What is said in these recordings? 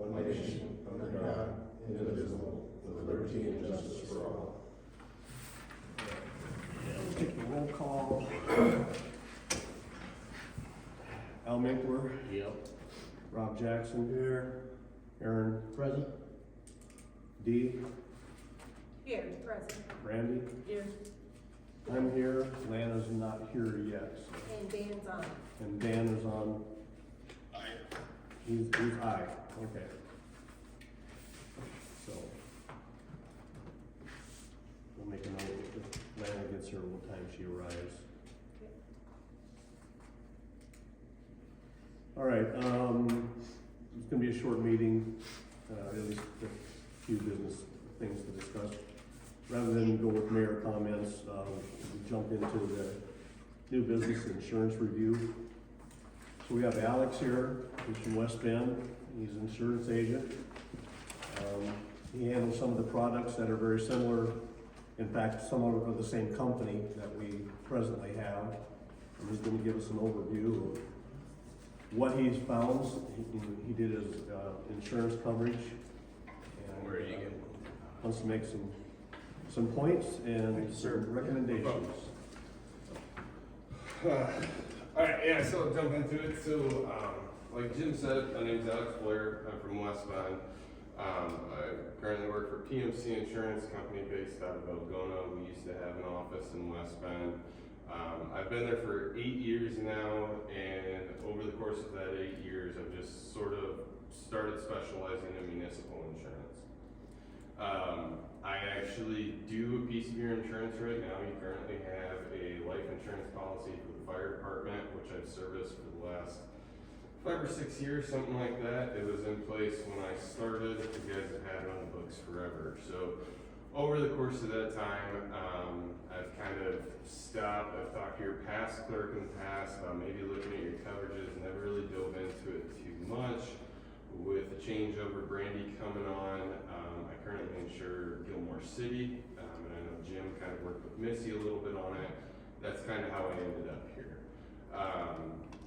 one nation, under God, indivisible, with liberty and justice for all. We'll take the roll call. Al Minkler. Yep. Rob Jackson. Here. Aaron. Present. Dee. Here, present. Randy. Here. I'm here. Lana's not here yet. And Dan's on. And Dan is on. Aye. He's aye. Okay. So we'll make a note if Lana gets here what time she arrives. All right, it's gonna be a short meeting, at least a few business things to discuss. Rather than go with mayor comments, we jump into the new business insurance review. So we have Alex here, he's from West Bend, he's an insurance agent. He handles some of the products that are very similar, in fact, some of the same company that we presently have. And he's gonna give us an overview of what he's found. He did his insurance coverage. And Where are you getting? wants to make some points and some recommendations. Alright, yeah, so I'll jump into it. So, like Jim said, my name's Alex Blair. I'm from West Bend. I currently work for PMC Insurance Company based out of Algona. We used to have an office in West Bend. I've been there for 8 years now, and over the course of that 8 years, I've just sort of started specializing in municipal insurance. I actually do a piece of your insurance right now. You currently have a life insurance policy for the fire department, which I've serviced for the last 5 or 6 years, something like that. It was in place when I started. You guys have had it on the books forever. So over the course of that time, I've kind of stopped. I've talked to your past clerk in the past about maybe looking at your coverages, never really dove into it too much. With the changeover Brandy coming on, I currently insure Gilmore City, and I know Jim kind of worked with Missy a little bit on it. That's kind of how I ended up here.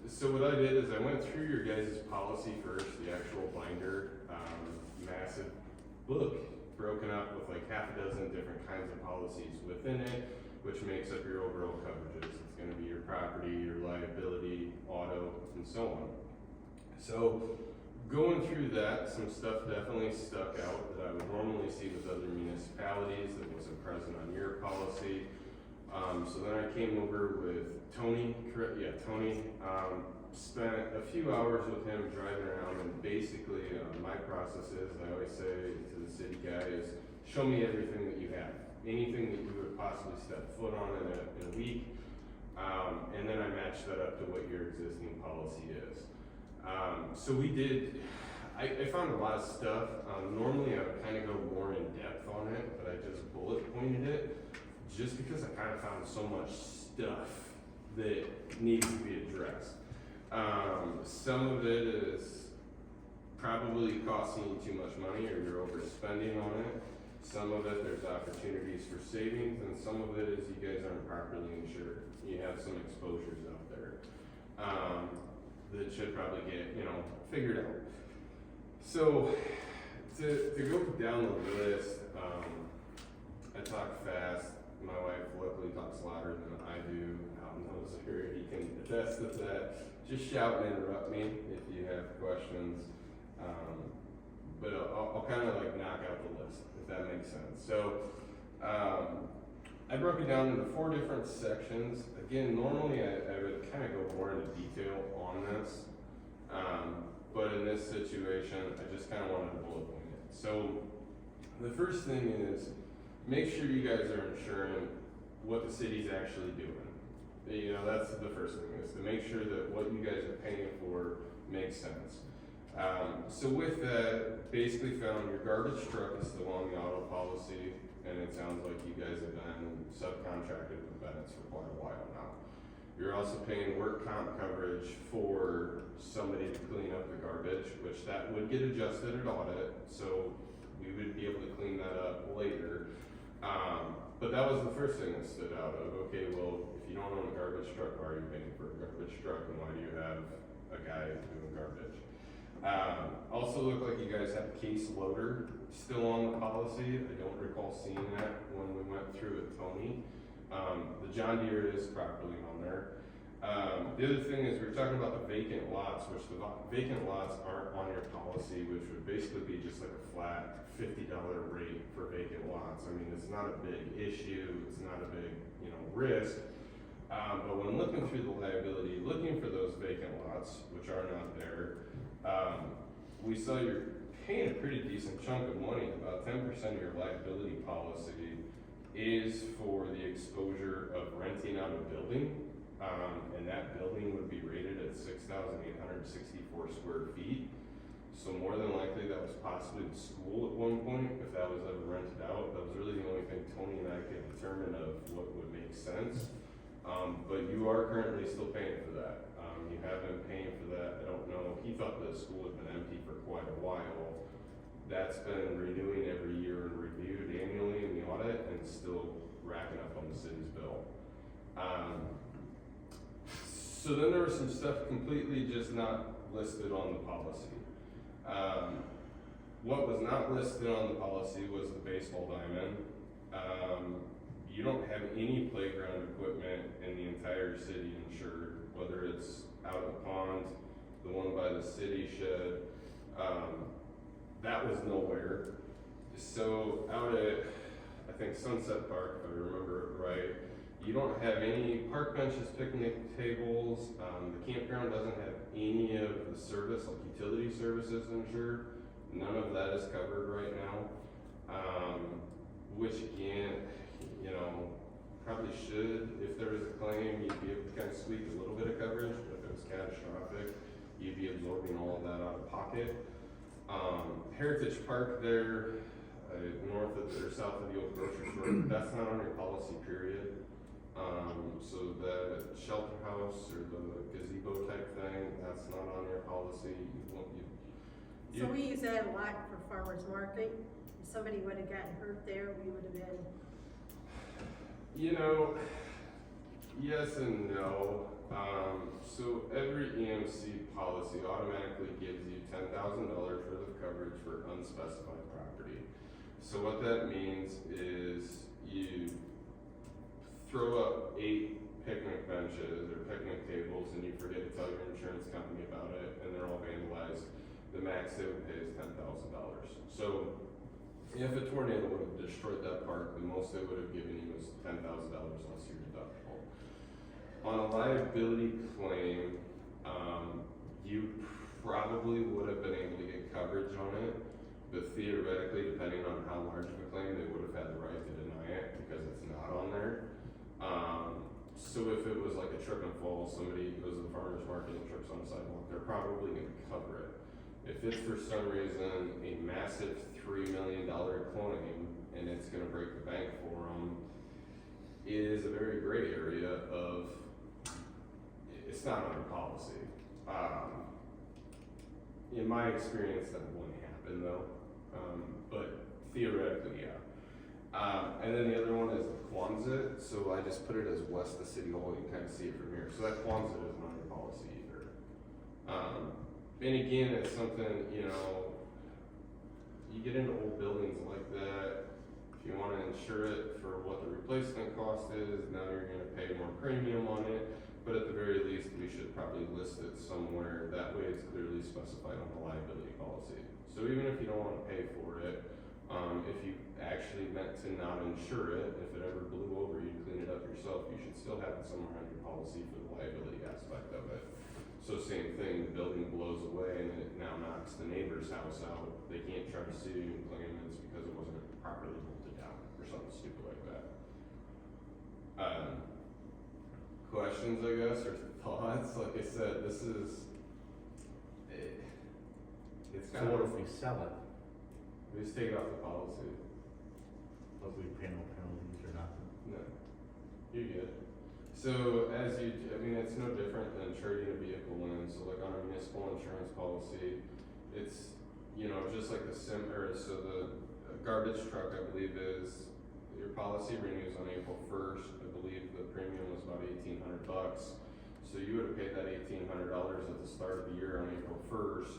So what I did is I went through your guys' policy first, the actual binder, massive book broken up with like half a dozen different kinds of policies within it, which makes up your overall coverages. It's going to be your property, your liability, auto, and so on. So going through that, some stuff definitely stuck out that I would normally see with other municipalities that wasn't present on your policy. So then I came over with Tony, Tony, spent a few hours with him driving around, and basically my process is, I always say to the city guys, show me everything that you have, anything that you would possibly step foot on in a week, and then I match that up to what your existing policy is. So we did, I found a lot of stuff. Normally I would kind of go more in depth on it, but I just bullet pointed it just because I kind of found so much stuff that needs to be addressed. Some of it is probably costing you too much money or you're overspending on it. Some of it, there's opportunities for savings, and some of it is you guys aren't properly insured. You have some exposures out there that should probably get, figured out. So to go down the list, I talk fast. My wife luckily talks louder than I do. Al knows her, he can attest to that. Just shout and interrupt me if you have questions. But I'll kind of like knock out the list, if that makes sense. So I broke it down into 4 different sections. Again, normally I would kind of go more into detail on this. But in this situation, I just kind of wanted to bullet point it. So the first thing is, make sure you guys are insuring what the city's actually doing. That's the first thing, is to make sure that what you guys are paying for makes sense. So with that, basically found your garbage truck is still on the auto policy, and it sounds like you guys have been subcontracted with Bennett's for quite a while now. You're also paying work comp coverage for somebody to clean up the garbage, which that would get adjusted at audit, so we would be able to clean that up later. But that was the first thing that stood out of, okay, well, if you don't own a garbage truck, why are you paying for a garbage truck, and why do you have a guy doing garbage? Also looked like you guys have case loader still on the policy. I don't recall seeing that when we went through with Tony. The John Deere is properly on there. The other thing is we were talking about the vacant lots, which the vacant lots aren't on your policy, which would basically be just like a flat $50 rate for vacant lots. I mean, it's not a big issue, it's not a big, risk. But when looking through the liability, looking for those vacant lots, which are not there, we saw you're paying a pretty decent chunk of money. About 10% of your liability policy is for the exposure of renting out a building. And that building would be rated at 6,864 square feet. So more than likely that was possibly the school at one point, if that was ever rented out. That was really the only thing Tony and I could determine of what would make sense. But you are currently still paying for that. You have been paying for that. I don't know, he thought the school had been empty for quite a while. That's been renewing every year and reviewed annually in the audit and still racking up on the city's bill. So then there was some stuff completely just not listed on the policy. What was not listed on the policy was the baseball diamond. You don't have any playground equipment in the entire city insured, whether it's out at the pond, the one by the city shed, that was nowhere. So out at, I think Sunset Park, if I remember it right, you don't have any park benches, picnic tables. The campground doesn't have any of the service, like utility services insured. None of that is covered right now. Which again, probably should, if there was a claim, you'd be able to kind of squeak a little bit of coverage, but if it was catastrophic, you'd be absorbing all of that out of pocket. Heritage Park there, north of or south of the old grocery store, that's not on your policy period. So the shelter house or the gazebo type thing, that's not on your policy. So we use that a lot for farmer's market. If somebody would have gotten hurt there, we would have been. Yes and no. So every EMC policy automatically gives you $10,000 worth of coverage for unspecified property. So what that means is you throw up 8 picnic benches or picnic tables and you forget to tell your insurance company about it and they're all vandalized, the max they would pay is $10,000. So if a tornado would have destroyed that park, the most they would have given you was $10,000 less your deductible. On a liability claim, you probably would have been able to get coverage on it, but theoretically, depending on how large of a claim, they would have had the right to deny it because it's not on there. So if it was like a trip and fall, somebody goes to the farmer's market and trips on the sidewalk, they're probably going to cover it. If it's for some reason a massive $3 million claim and it's going to break the bank for them, it is a very gray area of, it's not on your policy. In my experience, that wouldn't happen though, but theoretically, yeah. And then the other one is the Quonset, so I just put it as west of City Hall, you can kind of see it from here. So that Quonset isn't on your policy either. And again, it's something, you get into old buildings like that, if you want to insure it for what the replacement cost is, now you're going to pay more premium on it, but at the very least, we should probably list it somewhere, that way it's clearly specified on the liability policy. So even if you don't want to pay for it, if you actually meant to not insure it, if it ever blew over, you clean it up yourself, you should still have it somewhere on your policy for the liability aspect of it. So same thing, the building blows away and then it now knocks the neighbor's house out. They can't try to sue you and claim it's because it wasn't properly bolted down or something stupid like that. Questions, I guess, or thoughts? Like I said, this is, it's So kind what of, if we sell it? we just take it off the policy. But we pay no penalties or nothing? No, you're good. So it's no different than trading a vehicle in. So like on a municipal insurance policy, it's, just like the garbage truck, I believe your policy renews on April 1st. I believe the premium was about $1,800. So you would have paid that $1,800 at the start of the year on April 1st.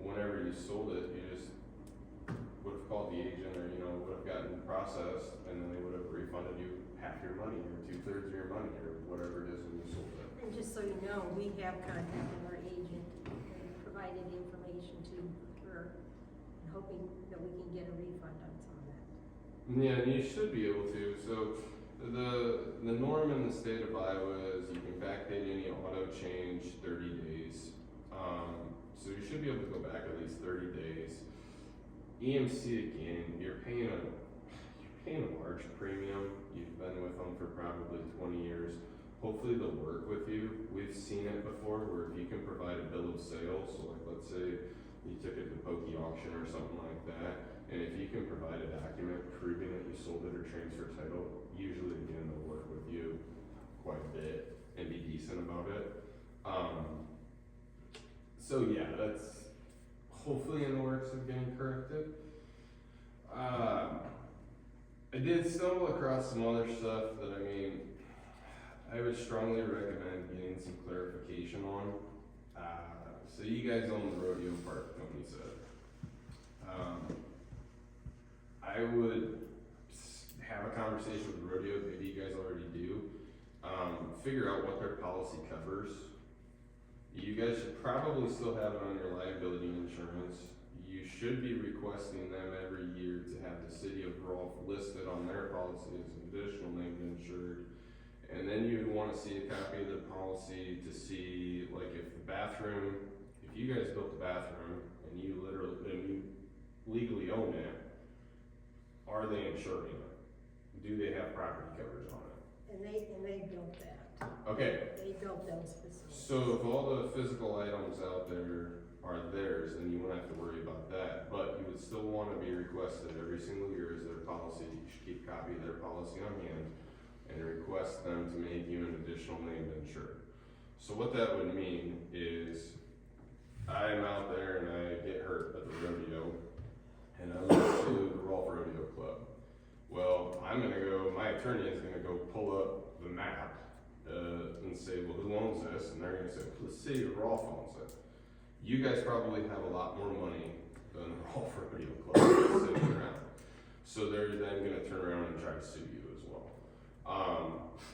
whenever you sold it, you just would have called the agent or, would have gotten processed, and then they would have refunded you half your money or 2/3 of your money or whatever it is when you sold it. And just so you know, we have contacted our agent and provided information to her, hoping that we can get a refund on some of that. Yeah, and you should be able to. So the norm in the state of Iowa is you can backdate any auto change 30 days. So you should be able to go back at least 30 days. EMC again, you're paying a large premium. You've been with them for probably 20 years. Hopefully they'll work with you. We've seen it before where if you can provide a bill of sale, so like let's say you took it to Pokey auction or something like that, and if you can provide a document proving that you sold it or transfer title, usually again they'll work with you quite a bit and be decent about it. So yeah, that's hopefully in the works of getting corrected. I did stumble across some other stuff that I would strongly recommend getting some clarification on. So you guys own the rodeo park, Tony said. I would have a conversation with the rodeo, maybe you guys already do. Figure out what their policy covers. You guys should probably still have it on your liability insurance. You should be requesting them every year to have the city of Rolfe listed on their policy as an additional named insured. And then you would want to see a copy of the policy to see, like, if you guys built the bathroom and you legally own it, are they insuring it? Do they have property coverage on it? And they built that. Okay. They built those facilities. So if all the physical items out there are theirs, then you won't have to worry about that. But you would still want to be requested every single year as their policy. You should keep a copy of their policy on hand and request them to make you an additional named insured. So what that would mean is I'm out there and I get hurt at the rodeo and I look to the Rolfe Rodeo Club. Well, my attorney is gonna go pull up the map and say, well, who owns this? And they're gonna say, well, the city of Rolfe owns it. You guys probably have a lot more money than the Rolfe Rodeo Club sitting around. So they're then gonna turn around and try to sue you as well.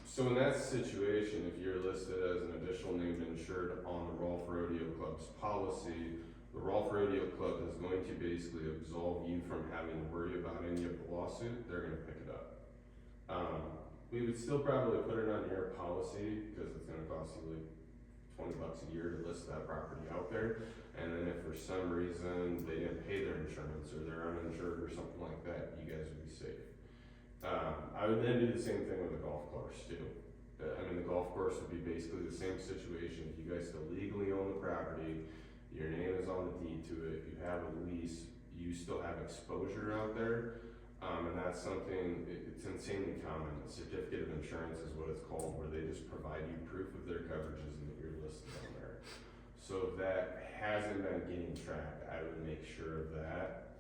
So in that situation, if you're listed as an additional named insured on the Rolfe Rodeo Club's policy, the Rolfe Rodeo Club is going to basically absolve you from having to worry about any of the lawsuit. They're gonna pick it up. We would still probably put it on your policy because it's gonna cost you like $20 a year to list that property out there. And then if for some reason they didn't pay their insurance or they're uninsured or something like that, you guys would be safe. I would then do the same thing with the golf course too. The golf course would be basically the same situation. If you guys still legally own the property, your name is on the deed to it, you have a lease, you still have exposure out there. And that's something, it's insanely common. A certificate of insurance is what it's called, where they just provide you proof of their coverages and that you're listed on there. So if that hasn't been getting tracked, I would make sure of that.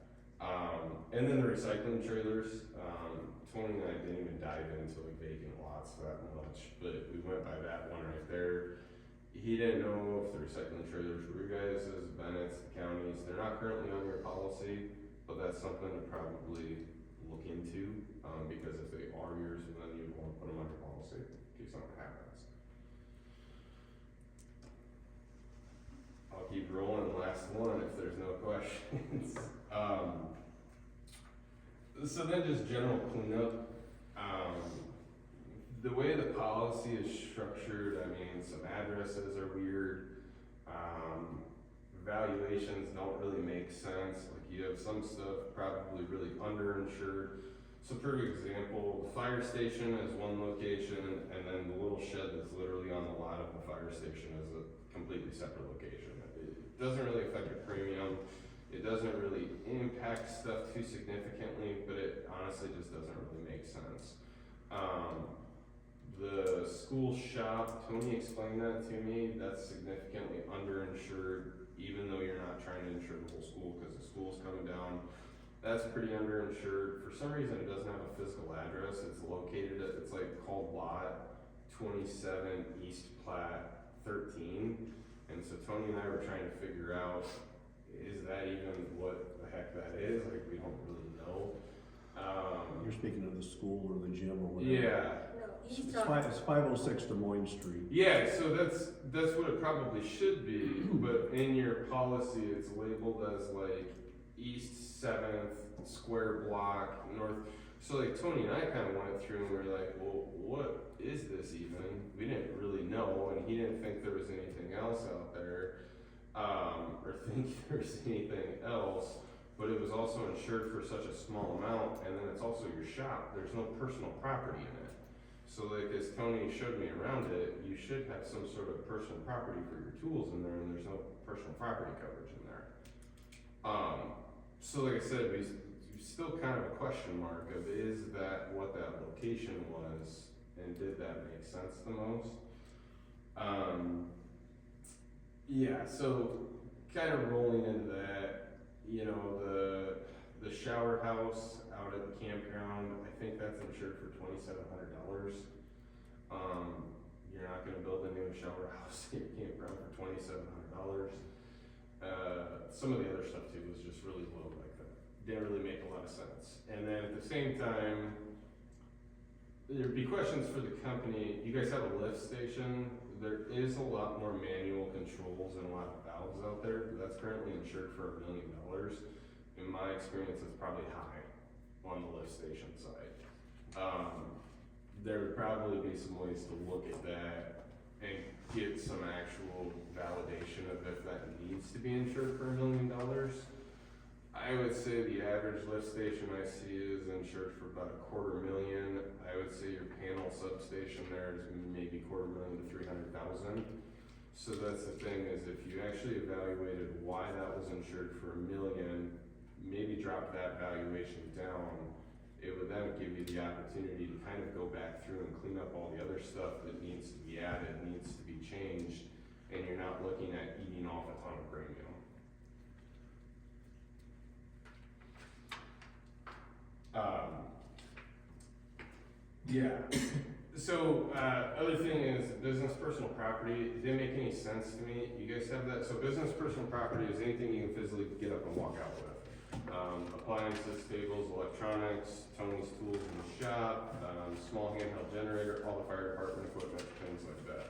And then the recycling trailers, Tony and I didn't even dive into like vacant lots that much, but we went by that one right there. He didn't know if the recycling trailers were guys as Bennett's, the counties. They're not currently on your policy, but that's something to probably look into, because if they are yours, then you'd want to put them on your policy in case something happens. I'll keep rolling, last one if there's no questions. So then just general cleanup. The way the policy is structured, some addresses are weird. Valuations don't really make sense. Like you have some stuff probably really underinsured. So for example, the fire station is one location and then the little shed that's literally on the lot of the fire station is a completely separate location. It doesn't really affect your premium. It doesn't really impact stuff too significantly, but it honestly just doesn't really make sense. The school shop, Tony explained that to me, that's significantly underinsured, even though you're not trying to insure the whole school because the school's coming down. That's pretty underinsured. For some reason, it doesn't have a physical address. It's located at, it's like called lot 27 East Platte 13. And so Tony and I were trying to figure out, is is, like, we don't really know. You're speaking of the school or the gym or whatever. Yeah, No, he's It's talking. it's 506 Des Moines Street. yeah, so that's what it probably should be, but in your policy, it's labeled as like East 7th, square block, north. So like Tony and I kind of went through and we were like, well, what is this even? We didn't really know, and he didn't think there was anything else out there, or think there was anything else. But it was also insured for such a small amount, and then it's also your shop. There's no personal property in it. So like as Tony showed me around it, you should have some sort of personal property for your tools in there, and there's no personal property coverage in there. So like I said, we still kind of a question mark of is that what that location was, and did that make sense the most? Yeah, so kind of rolling into that, you know, the shower house out at the campground, I think that's insured for $2,700. You're not gonna build a new shower house at your campground for $2,700. Some of the other stuff too was just really low like that. Didn't really make a lot of sense. And then at the same time, there'd be questions for the company. You guys have a lift station. There is a lot more manual controls and a lot of valves out there. That's currently insured for $1 million. In my experience, it's probably high on the lift station side. There would probably be some ways to look at that and get some actual validation of if that needs to be insured for $1 million. I would say the average lift station I see is insured for about $250,000. I would say your panel substation there is maybe $250,000 to $300,000. So that's the thing, is if you actually evaluated why that was insured for $1 million, maybe drop that valuation down, it would then give you the opportunity to kind of go back through and clean up all the other stuff that needs to be added, needs to be changed, and you're not looking at eating off a ton of premium. Yeah. So, other thing is business personal property. It didn't make any sense to me. You guys have that? So business personal property is anything you can physically get up and walk out with. Appliances, tables, electronics, Tony's tools in the shop, small handheld generator, all the fire department equipment, things like that.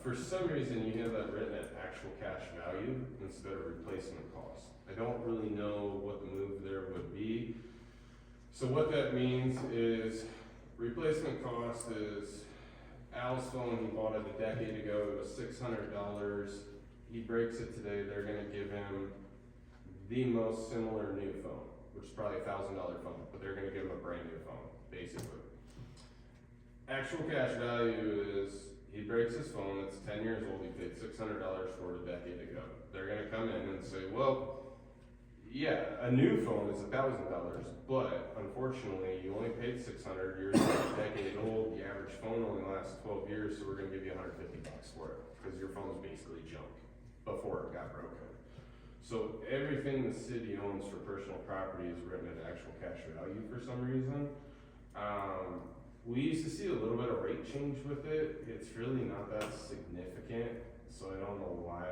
For some reason, you have that written at actual cash value instead of replacement cost. I don't really know what the move there would be. So what that means is replacement cost is Al's phone, he bought it a decade ago, it was $600. He breaks it today, they're gonna give him the most similar new phone, which is probably $1,000 phone, but they're gonna give him a brand new phone, basically. Actual cash value is, he breaks his phone, it's 10 years old, he paid $600 for it a decade ago. They're gonna come in and say, well, yeah, a new phone is $1,000, but unfortunately, you only paid $600, yours is a decade old, the average phone only lasts 12 years, so we're gonna give you $150 for it, because your phone's basically junk before it got broken. So everything the city owns for personal property is written at actual cash value for some reason. We used to see a little bit of rate change with it. It's really not that significant, so I don't know why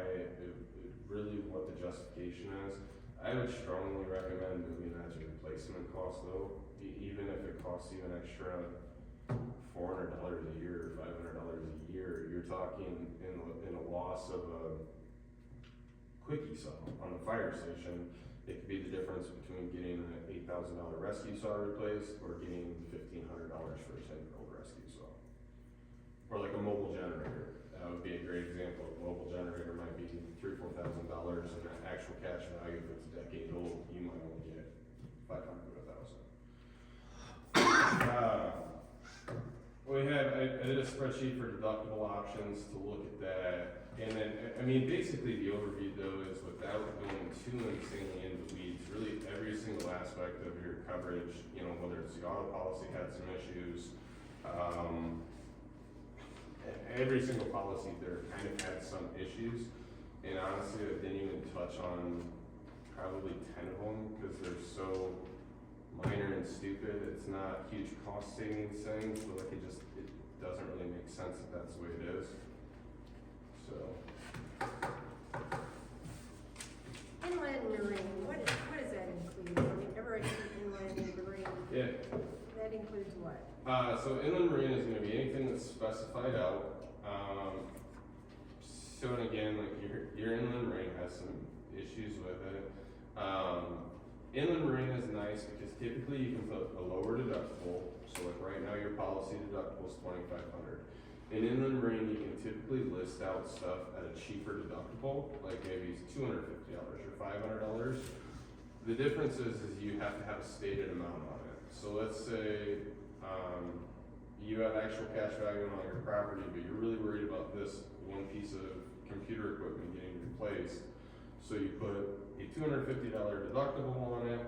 really what the justification is. I would strongly recommend moving that to replacement cost though, even if it costs you an extra $400 a year or $500 a year. You're talking in a loss of a quickie saw on the fire station. It could be the difference between getting an $8,000 rescue saw replaced or getting $1,500 for a 10-year-old rescue saw. Or like a mobile generator. That would be a great example. A mobile generator might be $3,000 or $4,000, and that actual cash value, if it's a decade old, you might only get $500 to $1,000. I did a spreadsheet for deductible options to look at that. And then, I mean, basically the overview though is without going too insanely into the weeds, really every single aspect of your coverage, you know, whether it's the auto policy had some issues, every single policy there kind of had some issues. And honestly, I didn't even touch on probably 10 of them because they're so minor and stupid. It's not huge cost savings things, but like it doesn't really make sense if that's the way it is. So. Inland marine, what does that include? So inland marine is gonna be anything that's specified out. So and again, like your inland marine has some issues with it. Inland marine is nice because typically you can put a lower deductible. So like right now, your policy deductible is $2,500. In inland marine, you can typically list out stuff at a cheaper deductible, like maybe $250 or $500. The difference is you have to have a stated amount on it. So let's say you have actual cash value on your property, but you're really worried about this one piece of computer equipment getting replaced. So you put a $250 deductible on it,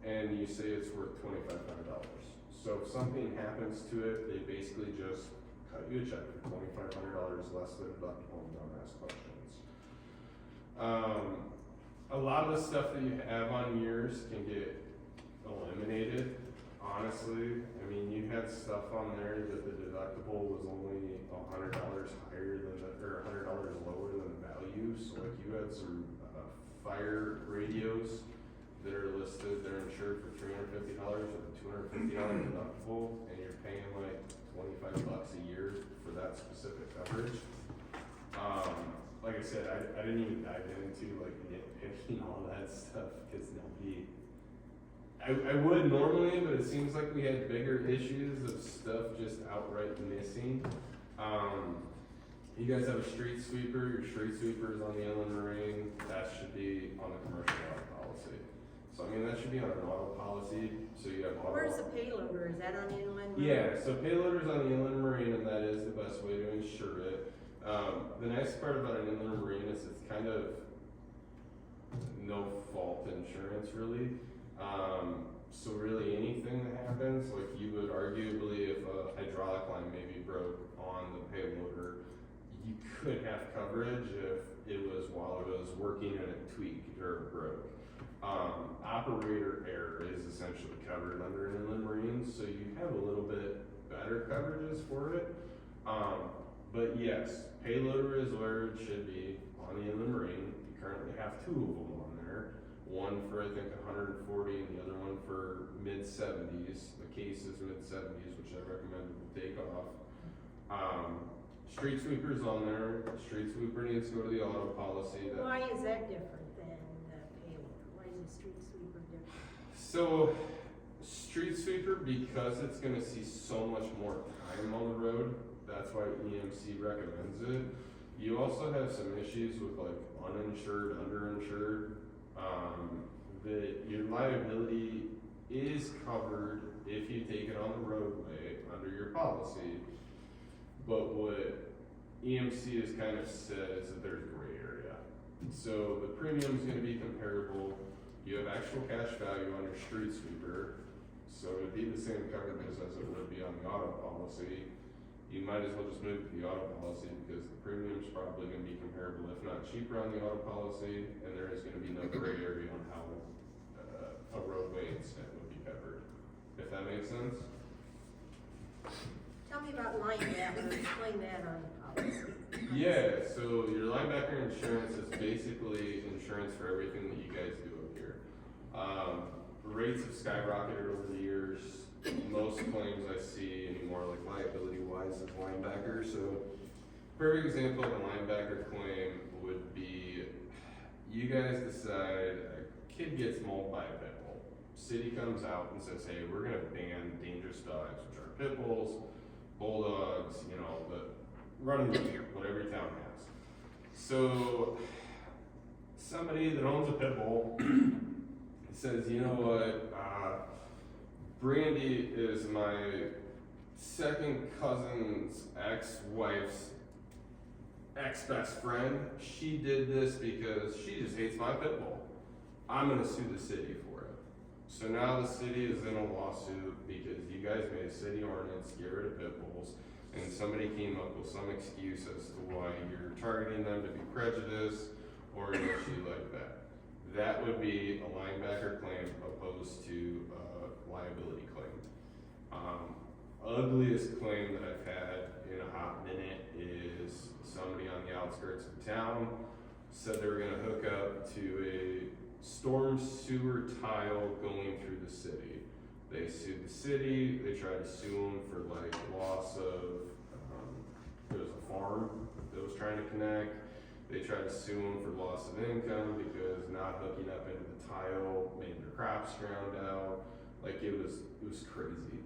and you say it's worth $2,500. So if something happens to it, they basically just cut you a check for $2,500 less than deductible and don't ask questions. A lot of the stuff that you have on yours can get eliminated. Honestly, I mean, you had stuff on there that the deductible was only $100 higher than or $100 lower than the value. So like you had some fire radios that are listed, they're insured for $350 with a $250 deductible, and you're paying like $25 a year for that specific coverage. Like I said, I didn't even dive into like nitpicking all that stuff because nobody. I would normally, but it seems like we had bigger issues of stuff just outright missing. You guys have a street sweeper. Your street sweeper is on the inland marine. That should be on the commercial auto policy. So I mean, that should be on an auto policy. So you have auto. Where's the payloader? Is that on inland? Yeah, so payloader's on the inland marine, and that is the best way to insure it. The nice part about an inland marine is it's kind of no fault insurance, really. So really anything that happens, like you would arguably, if a hydraulic line maybe broke on the payloader, you could have coverage if it was while it was working and it tweaked or broke. Operator error is essentially covered under an inland marine, so you have a little bit better coverages for it. But yes, payloader is where it should be on the inland marine. You currently have two of them on there. One for I think 140 and the other one for mid-70s. The case is mid-70s, which I recommend to take off. Street sweeper's on there. Street sweeper needs to go to the auto policy. Why is that different than the payloader? Why is the street sweeper different? So, street sweeper, because it's gonna see so much more time on the road, that's why EMC recommends it. You also have some issues with like uninsured, underinsured. That your liability is covered if you take it on the roadway under your policy. But what EMC has kind of said is that there's gray area. So the premium is going to be comparable. You have actual cash value on your street sweeper, so it would be the same coverages as it would be on the auto policy. You might as well just move to the auto policy because the premium is probably going to be comparable, if not cheaper, on the auto policy, and there is going to be no gray area on how a roadway incident would be covered. If that makes sense. Tell me about linebacker. Explain that on the policy. Yeah, so your linebacker insurance is basically insurance for everything that you guys do up here. Rates have skyrocketed over the years. Most claims I see anymore, like liability-wise, is linebacker. So, perfect example of a linebacker claim would be, you guys decide a kid gets mauled by a pit bull. City comes out and says, hey, we're gonna ban dangerous dogs, which are pit bulls, bulldogs, you know, the running what every town has. So, somebody that owns a pit bull says, you know what, Brandy is my second cousin's ex-wife's ex-best friend. She did this because she just hates my pit bull. I'm gonna sue the city for it. So now the city is in a lawsuit because you guys made a city ordinance, get rid of pit bulls, and somebody came up with some excuse as to why you're targeting them to be prejudiced or an issue like that. That would be a linebacker claim opposed to a liability claim. Ugliest claim that I've had in a hot minute is somebody on the outskirts of town said they were gonna hook up to a storm sewer tile going through the city. They sued the city, they tried to sue them for like loss of, there was a farm that was trying to connect. They tried to sue them for loss of income because not hooking up into the tile made their crops drowned out. Like it was crazy.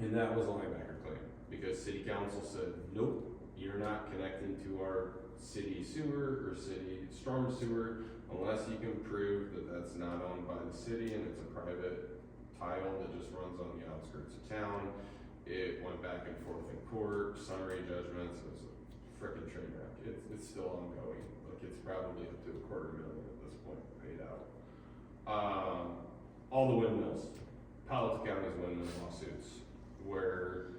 And that was a linebacker claim because city council said, nope, you're not connecting to our city sewer or city storm sewer unless you can prove that that's not owned by the city and it's a private tile that just runs on the outskirts of town. It went back and forth in court, summary judgments. It was a frickin' train wreck. It's still ongoing. Like it's probably up to $250,000 at this point paid out. All the windmills, Palo Alto County's windmill lawsuits, where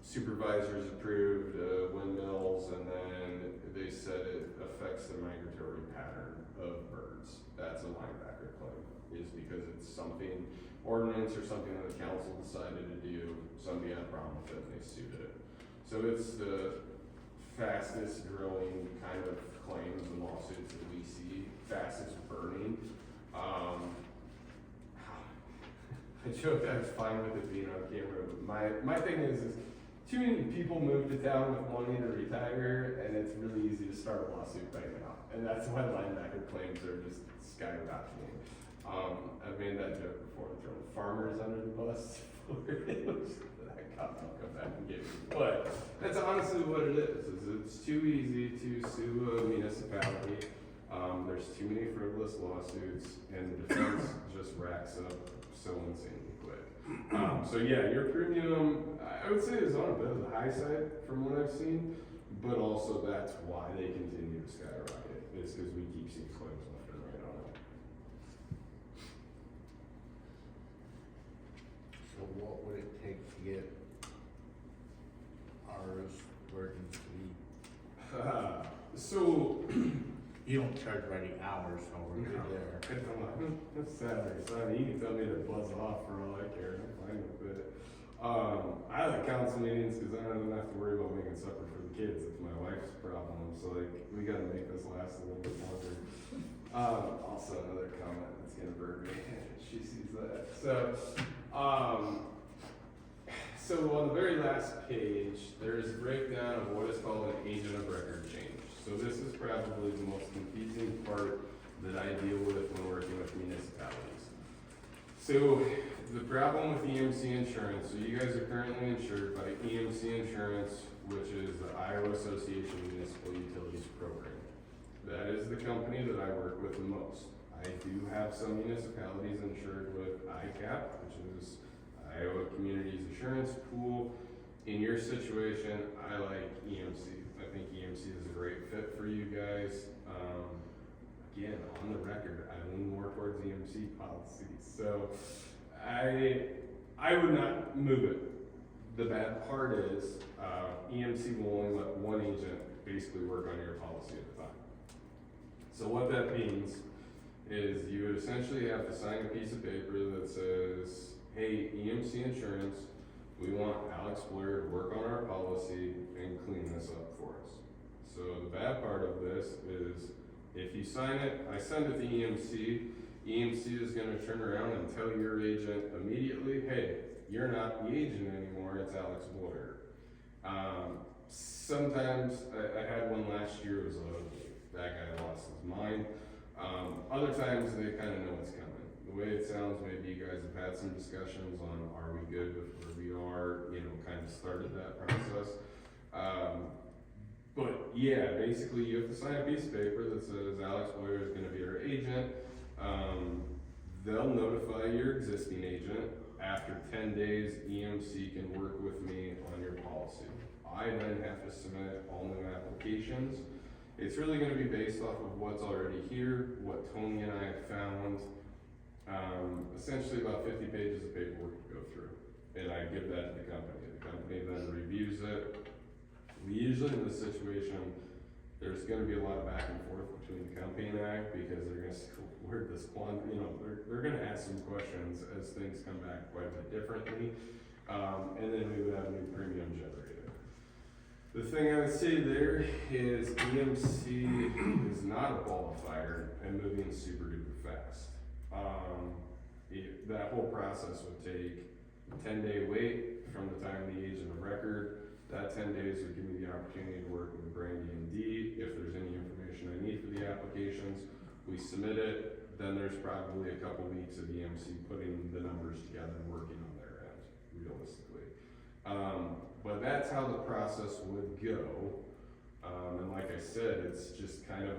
supervisors approved windmills and then they said it affects the migratory pattern of birds. That's a linebacker claim, is because it's something, ordinance or something that the council decided to do, somebody had a problem with it and they sued it. So it's the fastest growing kind of claims and lawsuits that we see, fastest burning. I joked I was fine with it being on camera, but my thing is too many people move to town with money to retire, and it's really easy to start a lawsuit right now. And that's why linebacker claims are just skyrocketing. I've made that joke before, throwing farmers under the bus. I'll come back and get you. But that's honestly what it is it's too easy to sue a municipality. There's too many frivolous lawsuits, and the defense just racks up so insanely quick. So yeah, your premium, I would say, is on a bit of the high side from what I've seen, but also that's why they continue to skyrocket, is because we keep seeing claims left and right on it. So what would it take to get ours where it needs to be? So, You don't charge by the hours, so we're good there. That's Saturday, Sunday, you can tell me to buzz off for all I care, I'm fine with it. I like council meetings because I don't have to worry about making supper for the kids, it's my wife's problem, so like, we gotta make this last a little bit longer. Also another comment that's gonna burn me, she sees that, so on the very last page, there's a breakdown of what is called an agent of record change. So this is probably the most confusing part that I deal with when working with municipalities. So the problem with EMC insurance, so you guys are currently insured by EMC Insurance, which is the Iowa Association of Municipal Utilities Program. That is the company that I work with the most. I do have some municipalities insured with ICAP, which is Iowa Communities Insurance Pool. In your situation, I like EMC. I think EMC is a great fit for you guys. Again, on the record, I lean more towards EMC policies. So I would not move it. The bad part is EMC will only let one agent basically work on your policy at a time. So what that means is you would essentially have to sign a piece of paper that says, hey, EMC Insurance, we want Alex Blair to work on our policy and clean this up for us. So the bad part of this is if you sign it, I send it to EMC, EMC is gonna turn around and tell your agent immediately, hey, you're not the agent anymore, it's Alex Blair. Sometimes, I had one last year, it was that guy lost his mind. Other times they kinda know what's coming. The way it sounds, maybe you guys have had some discussions on are we good with where we are, kind of started that process. But yeah, basically you have to sign a piece of paper that says Alex Boyer is gonna be our agent. They'll notify your existing agent. After 10 days, EMC can work with me on your policy. I then have to submit all new applications. It's really gonna be based off of what's already here, what Tony and I have found. Essentially about 50 pages of paperwork to go through. And I give that to the company. The company then reviews it. We usually in this situation, there's gonna be a lot of back and forth between the company and I because they're gonna say, where'd this they're gonna ask some questions as things come back quite a bit differently. And then we would have a new premium generated. The thing I would say there is EMC is not a qualifier and moving super duper fast. that whole process would take a 10-day wait from the time of the agent of record. That 10 days would give me the opportunity to work with Brandy and Dee. If there's any information I need for the applications, we submit it. Then there's probably a couple weeks of EMC putting the numbers together and working on their end, realistically. But that's how the process would go. And like I said, it's just kind of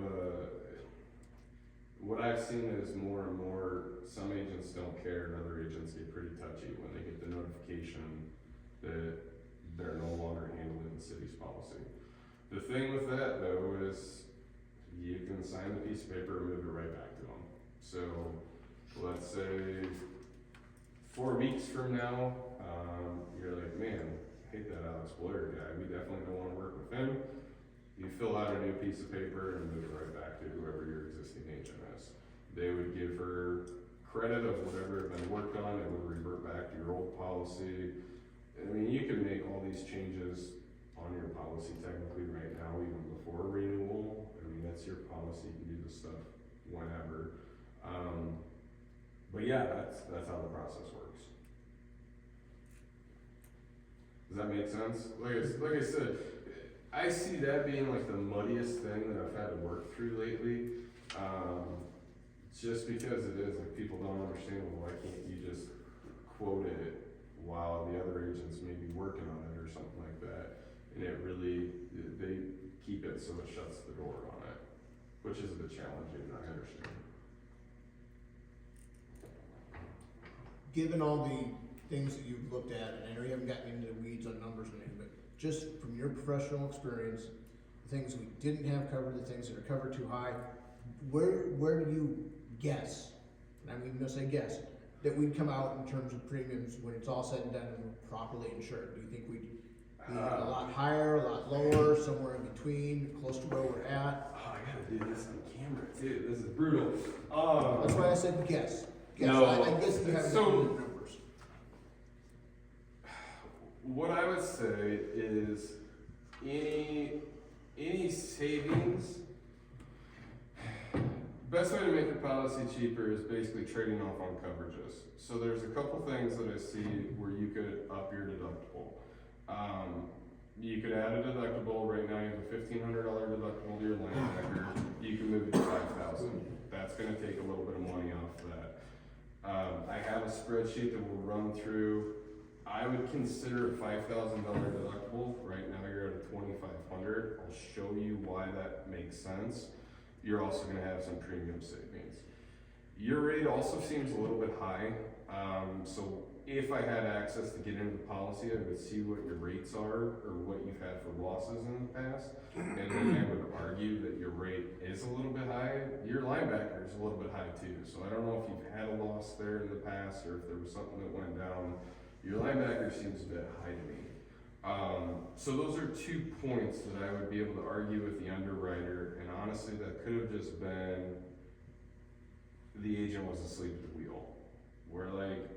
what I've seen is more and more, some agents don't care and other agents get pretty touchy when they get the notification that they're no longer handling the city's policy. The thing with that though is you can sign the piece of paper and move it right back to them. So let's say 4 weeks from now, you're like, man, I hate that Alex Blair guy. We definitely don't want to work with him. You fill out a new piece of paper and move it right back to whoever your existing agent is. They would give her credit of whatever had been worked on. It would revert back to your old policy. I mean, you can make all these changes on your policy technically right now, even before renewal. I mean, that's your policy. You can do this stuff whenever. But yeah, that's how the process works. Does that make sense? Like I said, I see that being like the muddiest thing that I've had to work through lately. Just because it is, like, people don't understand, well, why can't you just quote it while the other agents may be working on it or something like that? And it really, they keep it so it shuts the door on it, which is a bit challenging, I understand. Given all the things that you've looked at, and I know you haven't gotten into the weeds on numbers and anything, but just from your professional experience, the things we didn't have covered, the things that are covered too high, where do you guess, and I'm even gonna say guess, that we'd come out in terms of premiums when it's all said and done and we're properly insured? Do you think we'd be a lot higher, a lot lower, somewhere in between, close to where we're at? Oh, I gotta do this on camera too, this is brutal. That's why I said guess. No, I guess you haven't so- gotten into the numbers. What I would say is any savings, best way to make your policy cheaper is basically trading off on coverages. So there's a couple things that I see where you could up your deductible. You could add a deductible. Right now you have a $1,500 deductible to your linebacker. You can move it to $5,000. That's gonna take a little bit of money off that. I have a spreadsheet that will run through. I would consider a $5,000 deductible. Right now you're at a $2,500. I'll show you why that makes sense. You're also gonna have some premium savings. Your rate also seems a little bit high. So if I had access to get into the policy, I would see what your rates are or what you've had for losses in the past. And then I would argue that your rate is a little bit high. Your linebacker is a little bit high too. So I don't know if you've had a loss there in the past or if there was something that went down. Your linebacker seems a bit high to me. So those are 2 points that I would be able to argue with the underwriter, and honestly, that could have just been the agent was asleep at the wheel. Where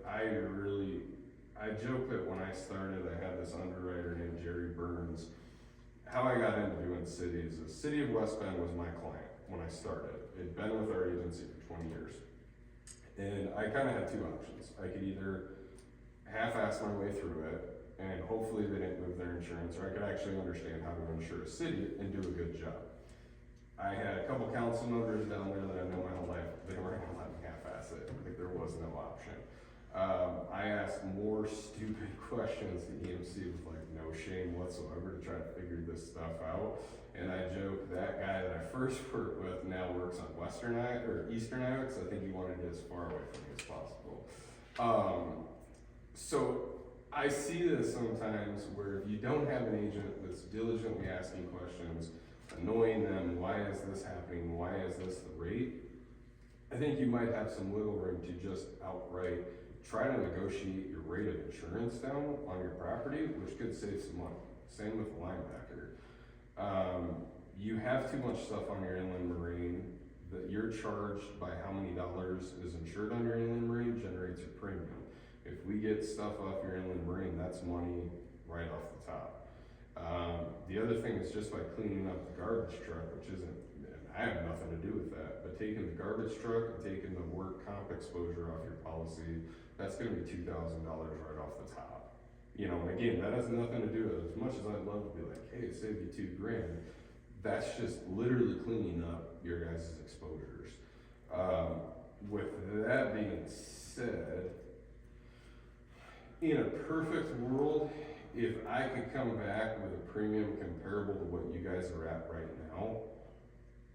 I joke that when I started, I had this underwriter named Jerry Burns. How I got into doing cities is City of West Bend was my client when I started. It'd been with our agency for 20 years. And I kind of had 2 options. I could either half-ass my way through it, and hopefully they didn't move their insurance, or I could actually understand how to insure a city and do a good job. I had a couple council members down there that I know my whole life, they weren't gonna let me half-ass it. Like, there was no option. I asked more stupid questions to EMC with like no shame whatsoever to try to figure this stuff out. And I joke that guy that I first worked with now works on Eastern Iowa, because I think he wanted it as far away from me as possible. So I see this sometimes where if you don't have an agent that's diligently asking questions, annoying them, why is this happening, why is this the rate? I think you might have some wiggle room to just outright try to negotiate your rate of insurance down on your property, which could save some money. Same with the linebacker. You have too much stuff on your inland marine that you're charged by how many dollars is insured on your inland marine generates your premium. If we get stuff off your inland marine, that's money right off the top. The other thing is just by cleaning up the garbage truck, which isn't I have nothing to do with that, but taking the garbage truck and taking the work comp exposure off your policy, that's gonna be $2,000 right off the top. You know, again, that has nothing to do with it. As much as I'd love to be like, hey, it saved you $2,000, that's just literally cleaning up your guys' exposures. With that being said, in a perfect world, if I could come back with a premium comparable to what you guys are at right now,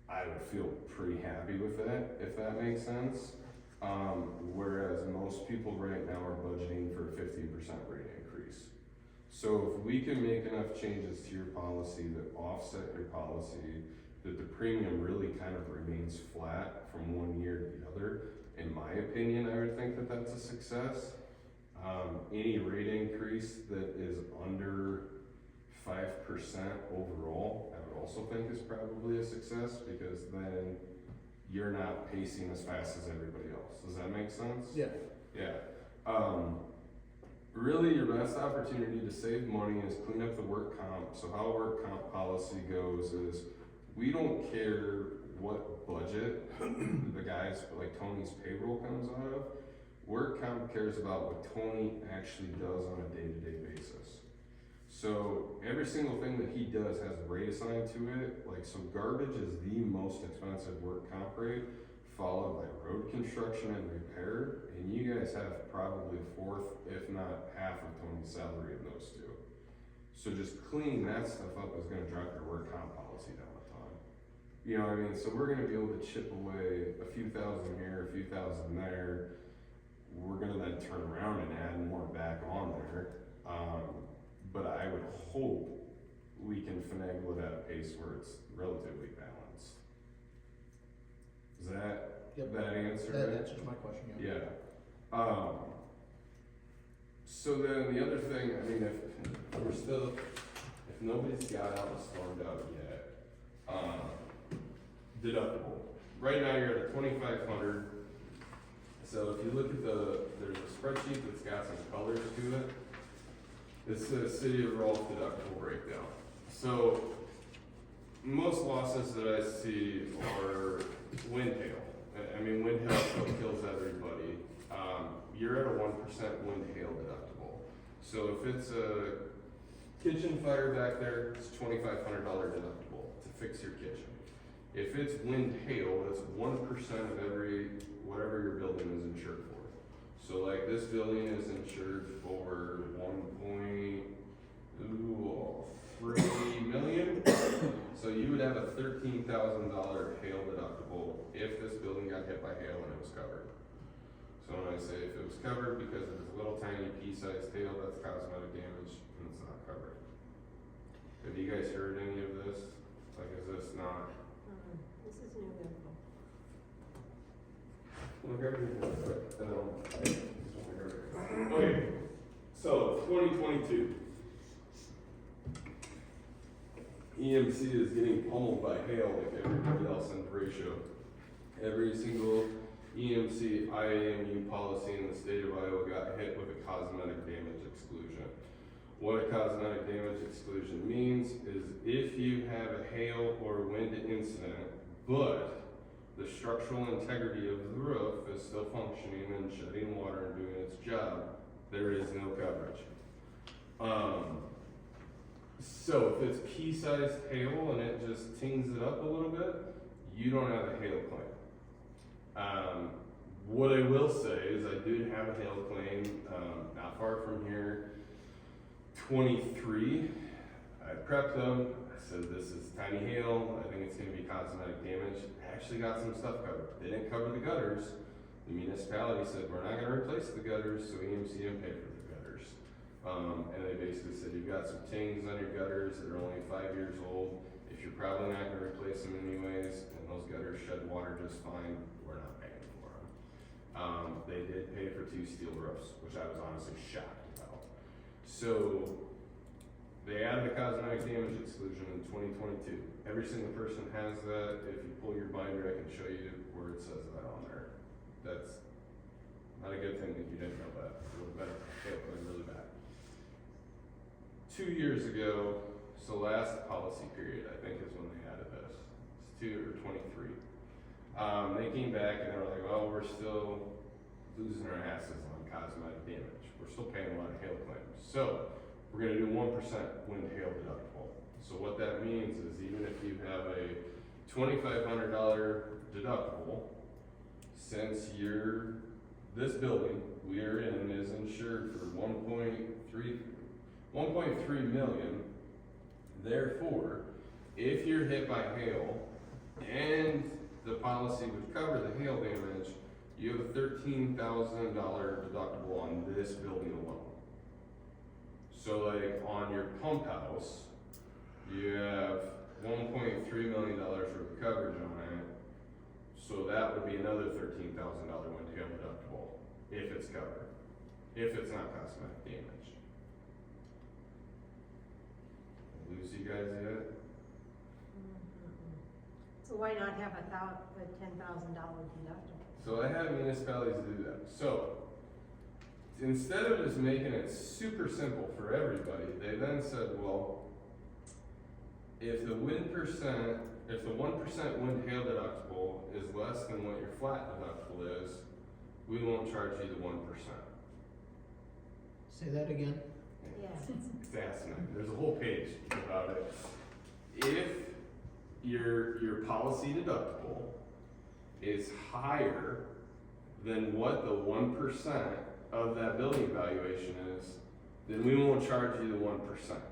I would feel pretty happy with that, if that makes sense. Whereas most people right now are budgeting for a 15% rate increase. So if we can make enough changes to your policy that offset your policy, that the premium really kind of remains flat from one year to the other, in my opinion, I would think that that's a success. Any rate increase that is under 5% overall, I would also think is probably a success, because then you're not pacing as fast as everybody else. Does that make sense? Yeah. Yeah. Really, your best opportunity to save money is clean up the work comp. So how work comp policy goes is, we don't care what budget the guys like Tony's payroll comes out of. Work comp cares about what Tony actually does on a day-to-day basis. So every single thing that he does has a rate assigned to it. Like, so garbage is the most expensive work comp rate, followed by road construction and repair. And you guys have probably a fourth, if not half of Tony's salary in those two. So just cleaning that stuff up is gonna drop your work comp policy down a ton. You know what I mean? So we're gonna be able to chip away a few thousand here, a few thousand there. We're gonna then turn around and add more back on there. But I would hope we can finagle it at a pace where it's relatively balanced. Is that, Yep. that answer? That it? answers my question, yeah. Yeah. So then the other thing, I mean, if we're still, if nobody's got out and stormed out yet, deductible. Right now you're at a 2,500. So if you look at there's a spreadsheet that's got some colors to it. It's the City of Rolfe deductible breakdown. So most losses that I see are wind hail. I mean, wind hail still kills everybody. You're at a 1% wind hail deductible. So if it's a kitchen fire back there, it's $2,500 deductible to fix your kitchen. If it's wind hail, that's 1% of whatever your building is insured for. So like this building is insured for 1.3 million. So you would have a $13,000 hail deductible if this building got hit by hail and it was covered. So when I say if it was covered because it was a little tiny pea-sized hail, that's cosmetic damage and it's not covered. Have you guys heard any of this? Like, is this not? This is new info. Okay, so 2022. EMC is getting pummeled by hail like everybody else in Horatio. Every single EMC IAMU policy in the state of Iowa got hit with a cosmetic damage exclusion. What a cosmetic damage exclusion means is if you have a hail or wind incident, but the structural integrity of the roof is still functioning and shedding water and doing its job, there is no coverage. So if it's pea-sized hail and it just tings it up a little bit, you don't have a hail claim. What I will say is I did have a hail claim not far from here, 23. I prepped them. I said, this is tiny hail. I think it's going to be cosmetic damage. I actually got some stuff covered. They didn't cover the gutters. The municipality said, we're not going to replace the gutters, so EMC didn't pay for the gutters. And they basically said, you've got some tings on your gutters that are only 5 years old. If you're probably not going to replace them anyways, and those gutters shed water just fine, we're not paying for them. They did pay for 2 steel roofs, which I was honestly shocked about. So they added a cosmetic damage exclusion in 2022. Every single person has that. If you pull your binder, I can show you where it says that on there. That's not a good thing that you didn't know that. It would have been really bad. 2 years ago, so last policy period, I think is when they added this. It's or 23. They came back and they were like, well, we're still losing our asses on cosmetic damage. We're still paying a lot of hail claims. So we're gonna do 1% wind hail deductible. So what that means is even if you have a $2,500 deductible, since this building we are in is insured for 1.3 million, therefore, if you're hit by hail and the policy would cover the hail damage, you have a $13,000 deductible on this building alone. So like on your pump house, you have $1.3 million worth of coverage on it. So that would be another $13,000 wind hail deductible if it's covered, if it's not cosmetic damage. Lose you guys yet? So why not have a $10,000 deductible? So I have municipalities do that. So instead of just making it super simple for everybody, they then said, well, if the 1% wind hail deductible is less than what your flat deductible is, we won't charge you the 1%. Say that again? Yeah. It's asinine. There's a whole page about it. If your policy deductible is higher than what the 1% of that building valuation is, then we won't charge you the 1%.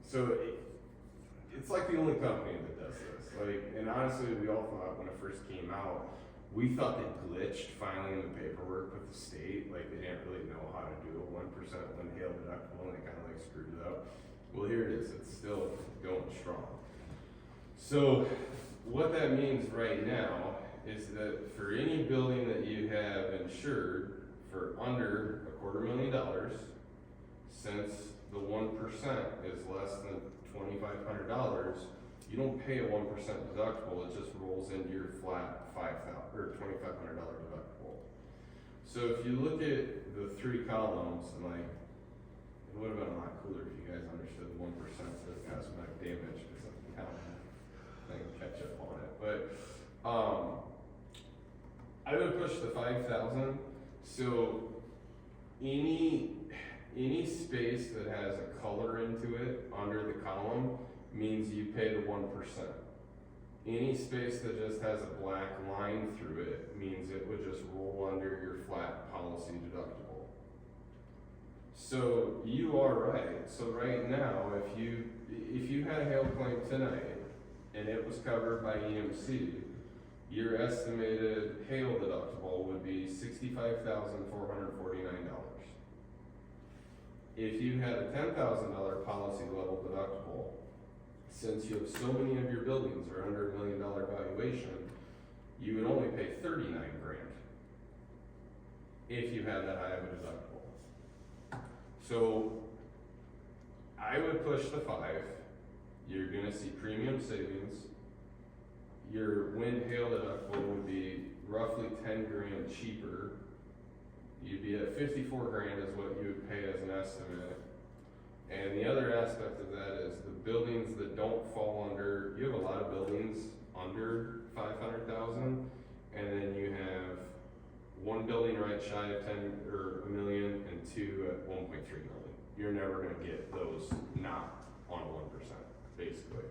So it's like the only company that does this. Like, and honestly, we all thought when it first came out, we thought they glitched finally in the paperwork with the state. Like they didn't really know how to do a 1% wind hail deductible, and they kind of like screwed it up. Well, here it is. It's still going strong. So what that means right now is that for any building that you have insured for under $250,000, since the 1% is less than $2,500, you don't pay a 1% deductible. It just rolls into your flat $5,000 or $2,500 deductible. So if you look at the three columns, and like, it would have been a lot cooler if you guys understood 1% for the cosmetic damage, because I can kind of catch up on it. But I would push the 5,000. So any space that has a color into it under the column means you pay the 1%. Any space that just has a black line through it means it would just roll under your flat policy deductible. So you are right. So right now, if you had a hail claim tonight and it was covered by EMC, your estimated hail deductible would be $65,449. If you had a $10,000 policy level deductible, since you have so many of your buildings are under $1 million valuation, you would only pay $39,000 if you had that high of a deductible. So I would push the 5. You're gonna see premium savings. Your wind hail deductible would be roughly $10,000 cheaper. You'd be at $54,000 is what you would pay as an estimate. And the other aspect of that is the buildings that don't fall under, you have a lot of buildings under 500,000, and then you have one building right shy of 10 or $1 million and two at 1.3 million. You're never gonna get those not on 1%, basically.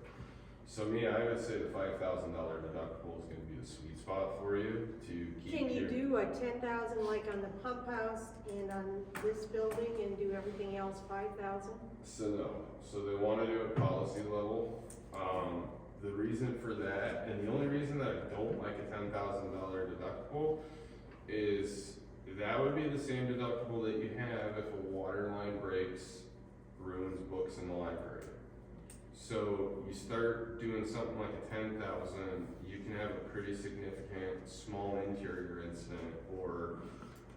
So me, I would say the $5,000 deductible is gonna be the sweet spot for you to keep. Can you do a 10,000 like on the pump house and on this building and do everything else 5,000? So no, so they wanna do it policy level. The reason for that, and the only reason that I don't like a $10,000 deductible is that would be the same deductible that you have if a water line breaks, ruins books in the library. So you start doing something like a 10,000, you can have a pretty significant small interior incident or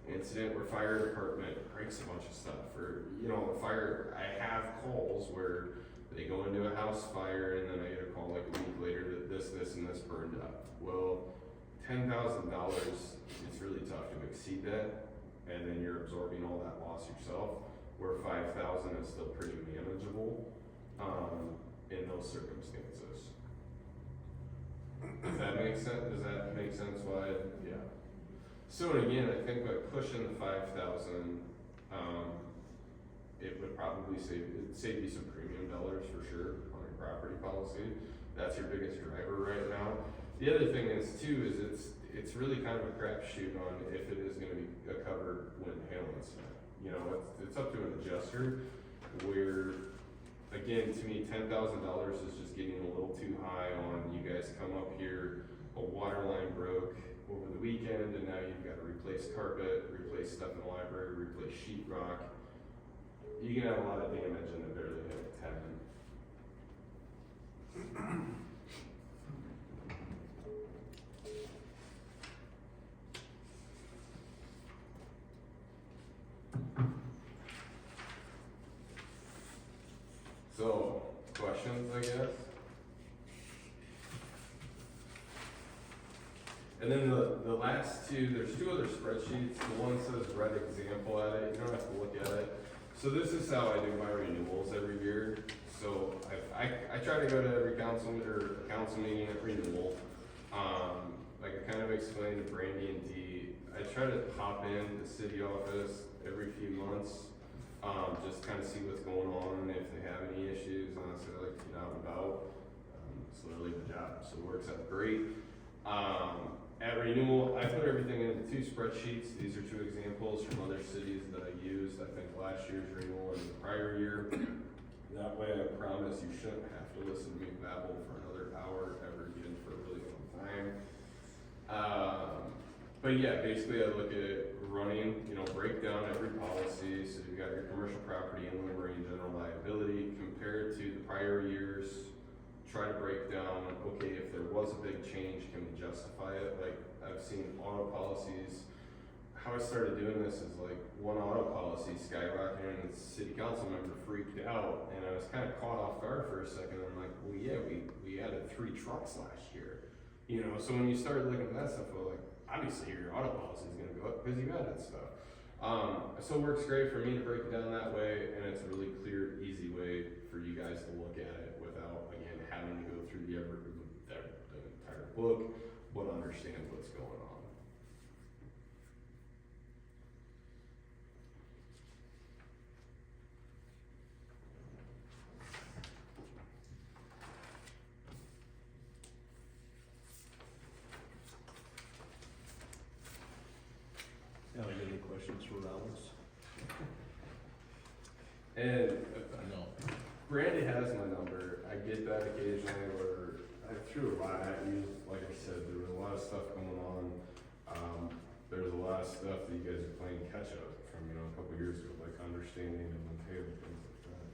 incident where fire department breaks a bunch of stuff, or I have calls where they go into a house fire and then I get a call like a week later that this and this burned up. Well, $10,000, it's really tough to exceed that, and then you're absorbing all that loss yourself, where 5,000 is still pretty manageable in those circumstances. Does that make sense? Does that make sense why? Yeah. So again, I think by pushing the 5,000, it would probably save you some premium dollars for sure on your property policy. That's your biggest driver right now. The other thing is too, is it's really kind of a crapshoot on if it is gonna be a covered when hail incident. You know, it's up to an adjuster, where, again, to me, $10,000 is just getting a little too high on, you guys come up here, a water line broke over the weekend, and now you've gotta replace carpet, replace stuff in the library, replace sheetrock. You can have a lot of damage and it barely hit 10. So, questions, I guess? And then the last two, there's two other spreadsheets. The one says red example at it, you don't have to look at it. So this is how I do my renewals every year. So I try to go to every council meeting at renewal. Like I kind of explained to Brandy and Dee, I try to pop in the city office every few months, just kind of see what's going on, if they have any issues. Honestly, I like to get out and about. It's literally the job, so it works out great. At renewal, I put everything into two spreadsheets. These are two examples from other cities that I used. I think last year's renewal and the prior year. That way, I promise you shouldn't have to listen to me babble for another hour ever again for a really long time. But yeah, basically, I look at running, break down every policy. So you've got your commercial property, inland marine, general liability compared to the prior years. Try to break down, okay, if there was a big change, can we justify it? Like, I've seen auto policies. How I started doing this is like one auto policy skyrocketed and the city council member freaked out, and I was kind of caught off guard for a second. I'm like, well, yeah, we added 3 trucks last year. So when you start looking at that stuff, well, like, obviously your auto policy is gonna go up because you added stuff. So it works great for me to break it down that way, and it's a really clear, easy way for you guys to look at it without, again, having to go through the entire book, but understand what's going on. Alex, any questions for Alex? And No. Brandy has my number. I get that occasionally where I threw a lot at you. Like I said, there was a lot of stuff going on. There's a lot of stuff that you guys are playing catch up from, a couple years ago, like understanding and then table, things like that.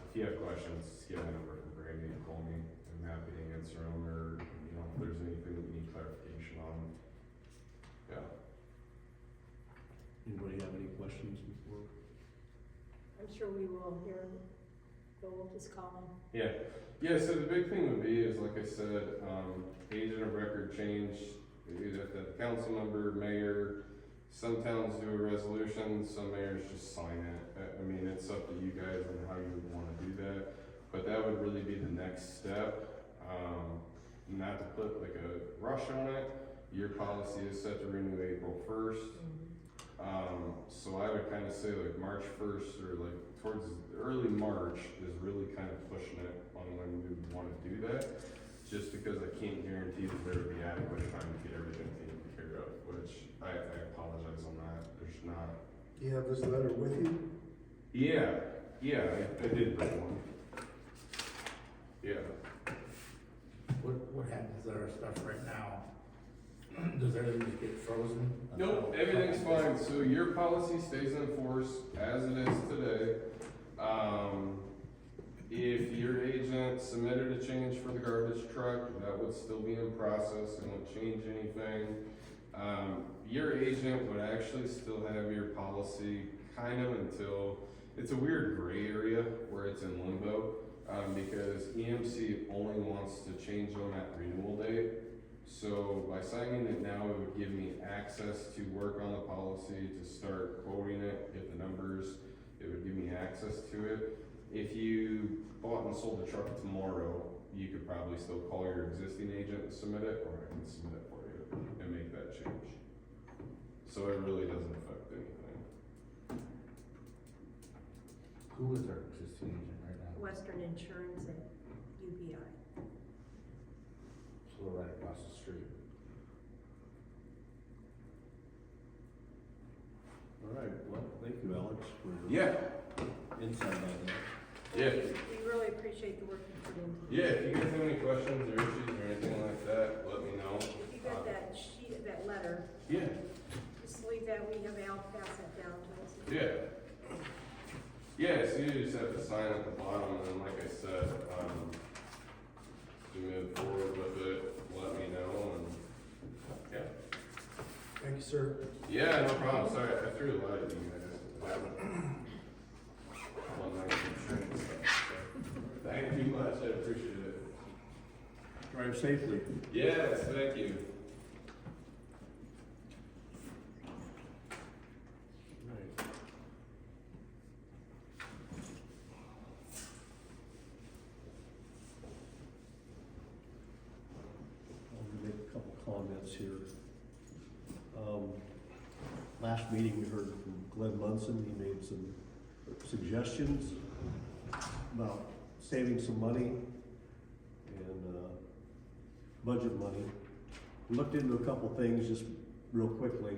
If you have questions, just get my number from Brandy and call me. I'm happy to answer them, or, if there's anything that you need clarification on. Yeah. Anybody have any questions before? I'm sure we will hear, but we'll just call him. Yeah, so the big thing would be is, like I said, agent of record change, either the council member, mayor. Some towns do a resolution, some mayors just sign it. I mean, it's up to you guys on how you would wanna do that, but that would really be the next step. Not to put like a rush on it, your policy is set to renew April 1st. So I would kind of say like March 1st or like towards early March is really kind of pushing it on when we would want to do that. Just because I can't guarantee that there would be adequate time to get everything taken care of, which I apologize on that. There's not. You have this letter with you? Yeah, I did bring one. Yeah. What happens to our stuff right now? Does everything just get frozen? Nope, everything's fine. So your policy stays in force as it is today. If your agent submitted a change for the garbage truck, that would still be in process. It won't change anything. Your agent would actually still have your policy kind of until, it's a weird gray area where it's in limbo, because EMC only wants to change them at renewal date. So by signing it now, it would give me access to work on the policy, to start quoting it, get the numbers. It would give me access to it. If you bought and sold the truck tomorrow, you could probably still call your existing agent and submit it, or I can submit it for you and make that change. So it really doesn't affect anything. Who is our existing agent right now? Western Insurance at UBI. So we're right across the street. All right, well, thank you, Alex, for your Yeah, insight on that. yeah, We really appreciate the work you put into this. yeah, if you guys have any questions or issues or anything like that, let me know. If you got that sheet, that letter, Yeah, just leave that, we have Al pass that down to us. yeah. Yeah, so you just have to sign at the bottom, and then like I said, to move forward with it, let me know, and, yeah. Thank you, sir. Yeah, no problem, sorry, I threw a lot at you guys. All night insurance stuff, so. Thank you much, I appreciate it. Drive safely. Yes, thank you. Right. I'll make a couple comments here. Last meeting, we heard from Glenn Munson. He made some suggestions about saving some money and budget money. We looked into a couple things just real quickly.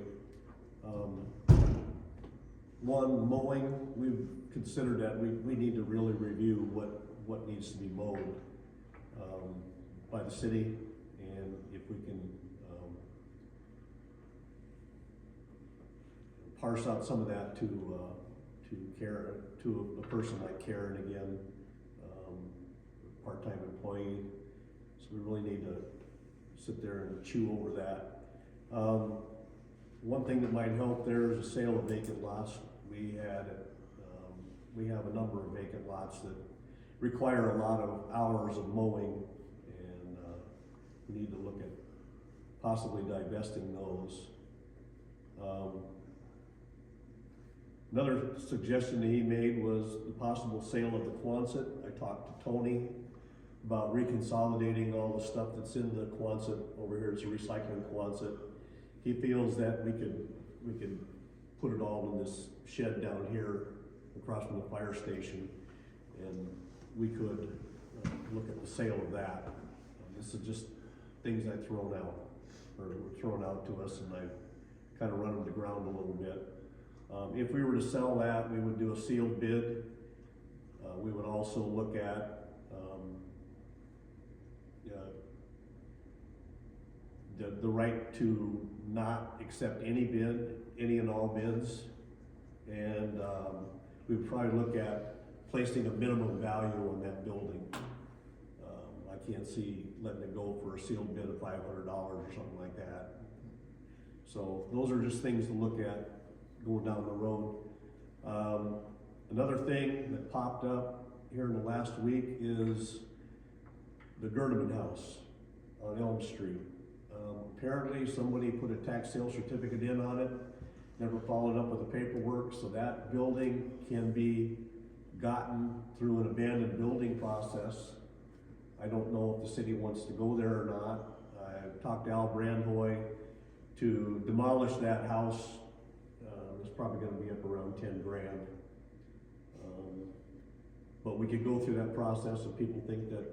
One, mowing, we've considered that we need to really review what needs to be mowed by the city, and if we can parse out some of that to Karen, to a person like Karen again, part-time employee. So we really need to sit there and chew over that. One thing that might help there is a sale of vacant lots. We have a number of vacant lots that require a lot of hours of mowing, and we need to look at possibly divesting those. Another suggestion that he made was the possible sale of the Quonset. I talked to Tony about reconsolidating all the stuff that's in the Quonset over here. It's a recycling Quonset. He feels that we could put it all in this shed down here across from the fire station, and we could look at the sale of that. This is just things I've thrown out, or were thrown out to us, and I kind of run them to ground a little bit. If we were to sell that, we would do a sealed bid. We would also look at the right to not accept any bid, any and all bids. And we would probably look at placing a minimum value on that building. I can't see letting it go for a sealed bid of $500 or something like that. So those are just things to look at going down the road. Another thing that popped up here in the last week is the Gerdeman House on Elm Street. Apparently somebody put a tax sale certificate in on it, never followed up with the paperwork, so that building can be gotten through an abandoned building process. I don't know if the city wants to go there or not. I talked to Al Brandhoy to demolish that house. It's probably gonna be up around 10 grand. But we could go through that process if people think that,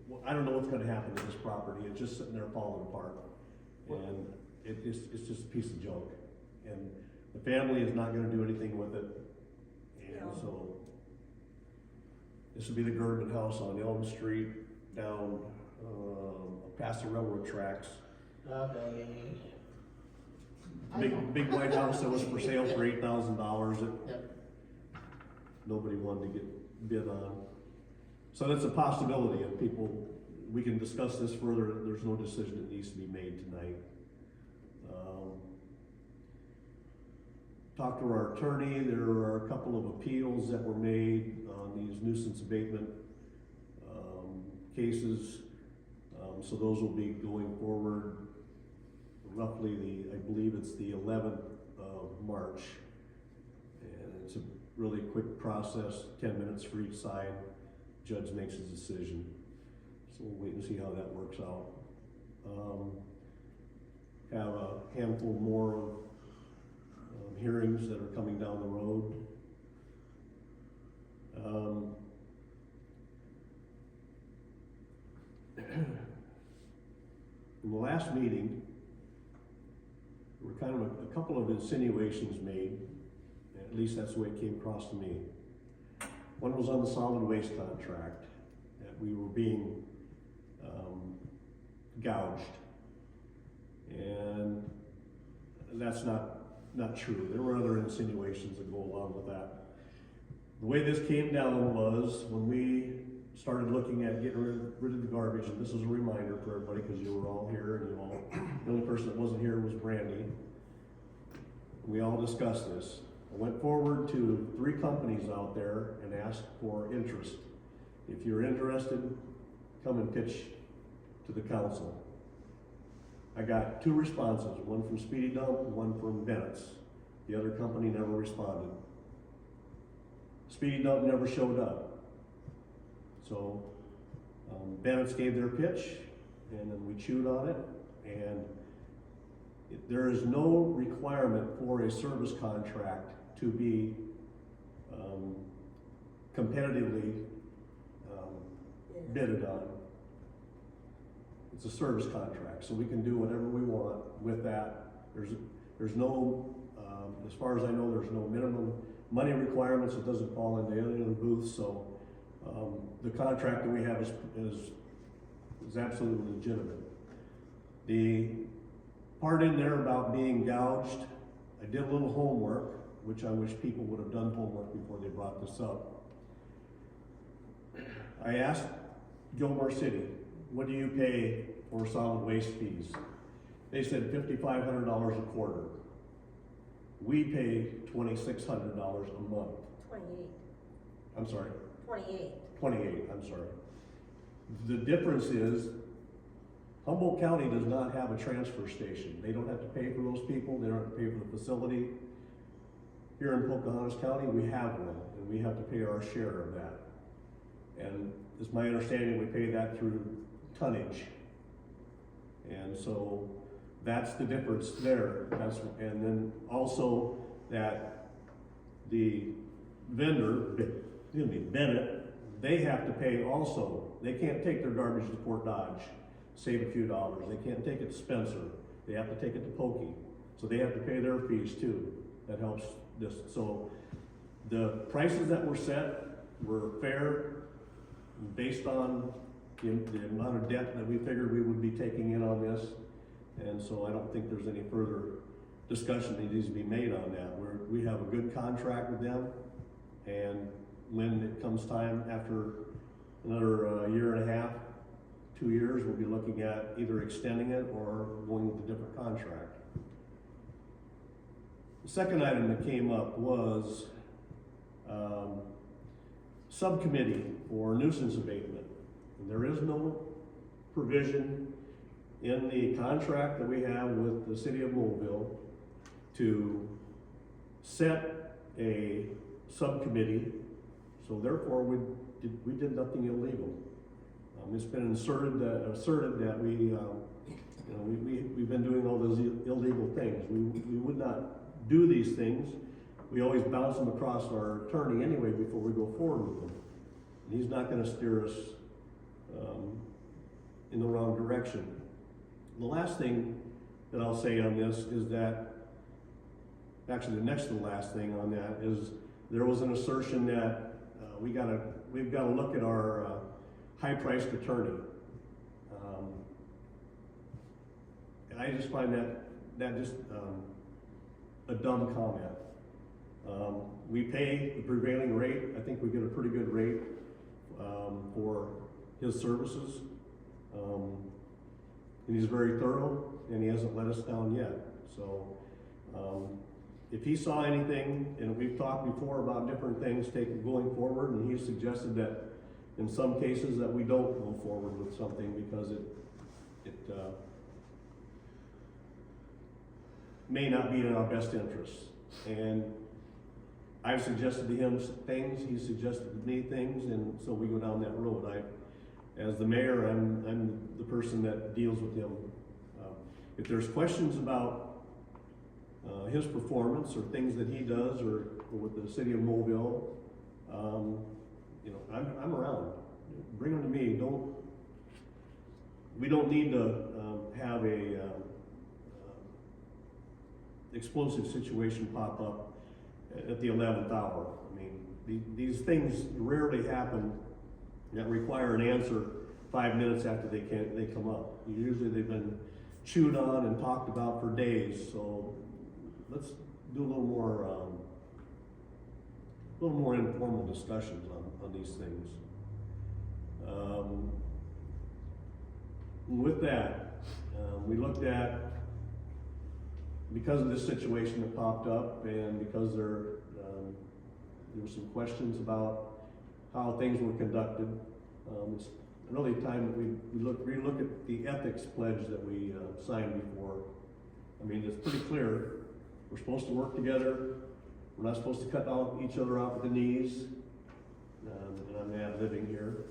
well, I don't know what's gonna happen to this property. It's just sitting there falling apart. And it's just a piece of junk. And the family is not gonna do anything with it. And Yeah. so, this would be the Gerdeman House on Elm Street, down, past the railroad tracks. Big white house that was for sale for $8,000 that Yep. nobody wanted to get bid on. So that's a possibility, and people, we can discuss this further. There's no decision that needs to be made tonight. Talked to our attorney. There are a couple of appeals that were made on these nuisance abatement cases. So those will be going forward roughly I believe it's the 11th of March. And it's a really quick process, 10 minutes for each side. Judge makes his decision. So we'll wait and see how that works out. Have a handful more of hearings that are coming down the road. In the last meeting, there were kind of a couple of insinuations made, at least that's the way it came across to me. One was on the solid waste contract, that we were being gouged. And that's not true. There were other insinuations that go along with that. The way this came down was when we started looking at getting rid of the garbage, and this is a reminder for everybody because you were all here and the only person that wasn't here was Brandy. We all discussed this. I went forward to 3 companies out there and asked for interest. If you're interested, come and pitch to the council. I got 2 responses, one from Speedy Dump, one from Bennett's. The other company never responded. Speedy Dump never showed up. So Bennett's gave their pitch, and then we chewed on it, and there is no requirement for a service contract to be competitively bidded on. It's a service contract, so we can do whatever we want with that. There's no, as far as I know, there's no minimum money requirements. It doesn't fall into any of the booths, so the contract that we have is absolutely legitimate. The part in there about being gouged, I did a little homework, which I wish people would have done homework before they brought this up. I asked Gilmore City, what do you pay for solid waste fees? They said $5,500 a quarter. We pay $2,600 a month. 28. I'm sorry. 28. 28, I'm sorry. The difference is Humboldt County does not have a transfer station. They don't have to pay for those people. They don't have to pay for the facility. Here in Pocahontas County, we have one, and we have to pay our share of that. And it's my understanding we pay that through tonnage. And so that's the difference there. And then also that the vendor, Bennett, they have to pay also. They can't take their garbage to Fort Dodge, save a few dollars. They can't take it to Spencer. They have to take it to Pokey. So they have to pay their fees too. That helps this. So the prices that were set were fair based on the amount of debt that we figured we would be taking in on this. And so I don't think there's any further discussion that needs to be made on that. We have a good contract with them, and when it comes time after another year and a half, 2 years, we'll be looking at either extending it or going with a different contract. The second item that came up was subcommittee for nuisance abatement. And there is no provision in the contract that we have with the city of Louisville to set a subcommittee, so therefore we did nothing illegal. It's been asserted that we've been doing all those illegal things. We would not do these things. We always bounce them across our attorney anyway before we go forward with them. And he's not going to steer us in the wrong direction. The last thing that I'll say on this is that, actually the next to the last thing on that is there was an assertion that we've got to look at our high-priced attorney. And I just find that just a dumb comment. We pay the prevailing rate. I think we get a pretty good rate for his services. And he's very thorough, and he hasn't let us down yet. So if he saw anything, and we've talked before about different things going forward, and he suggested that in some cases that we don't go forward with something because it may not be in our best interests. And I've suggested to him things, he's suggested to me things, and so we go down that road. as the mayor, I'm the person that deals with him. If there's questions about his performance or things that he does or with the city of Mobile, you know, I'm around. Bring them to me. We don't need to have a explosive situation pop up at the 11th hour. I mean, these things rarely happen that require an answer 5 minutes after they come up. Usually they've been chewed on and talked about for days. So let's do a little more informal discussions on these things. With that, we looked at, because of this situation that popped up and because there were some questions about how things were conducted, it's really time that we relook at the ethics pledge that we signed before. I mean, it's pretty clear. We're supposed to work together. We're not supposed to cut each other out with the knees. And I'm ad-libbing here.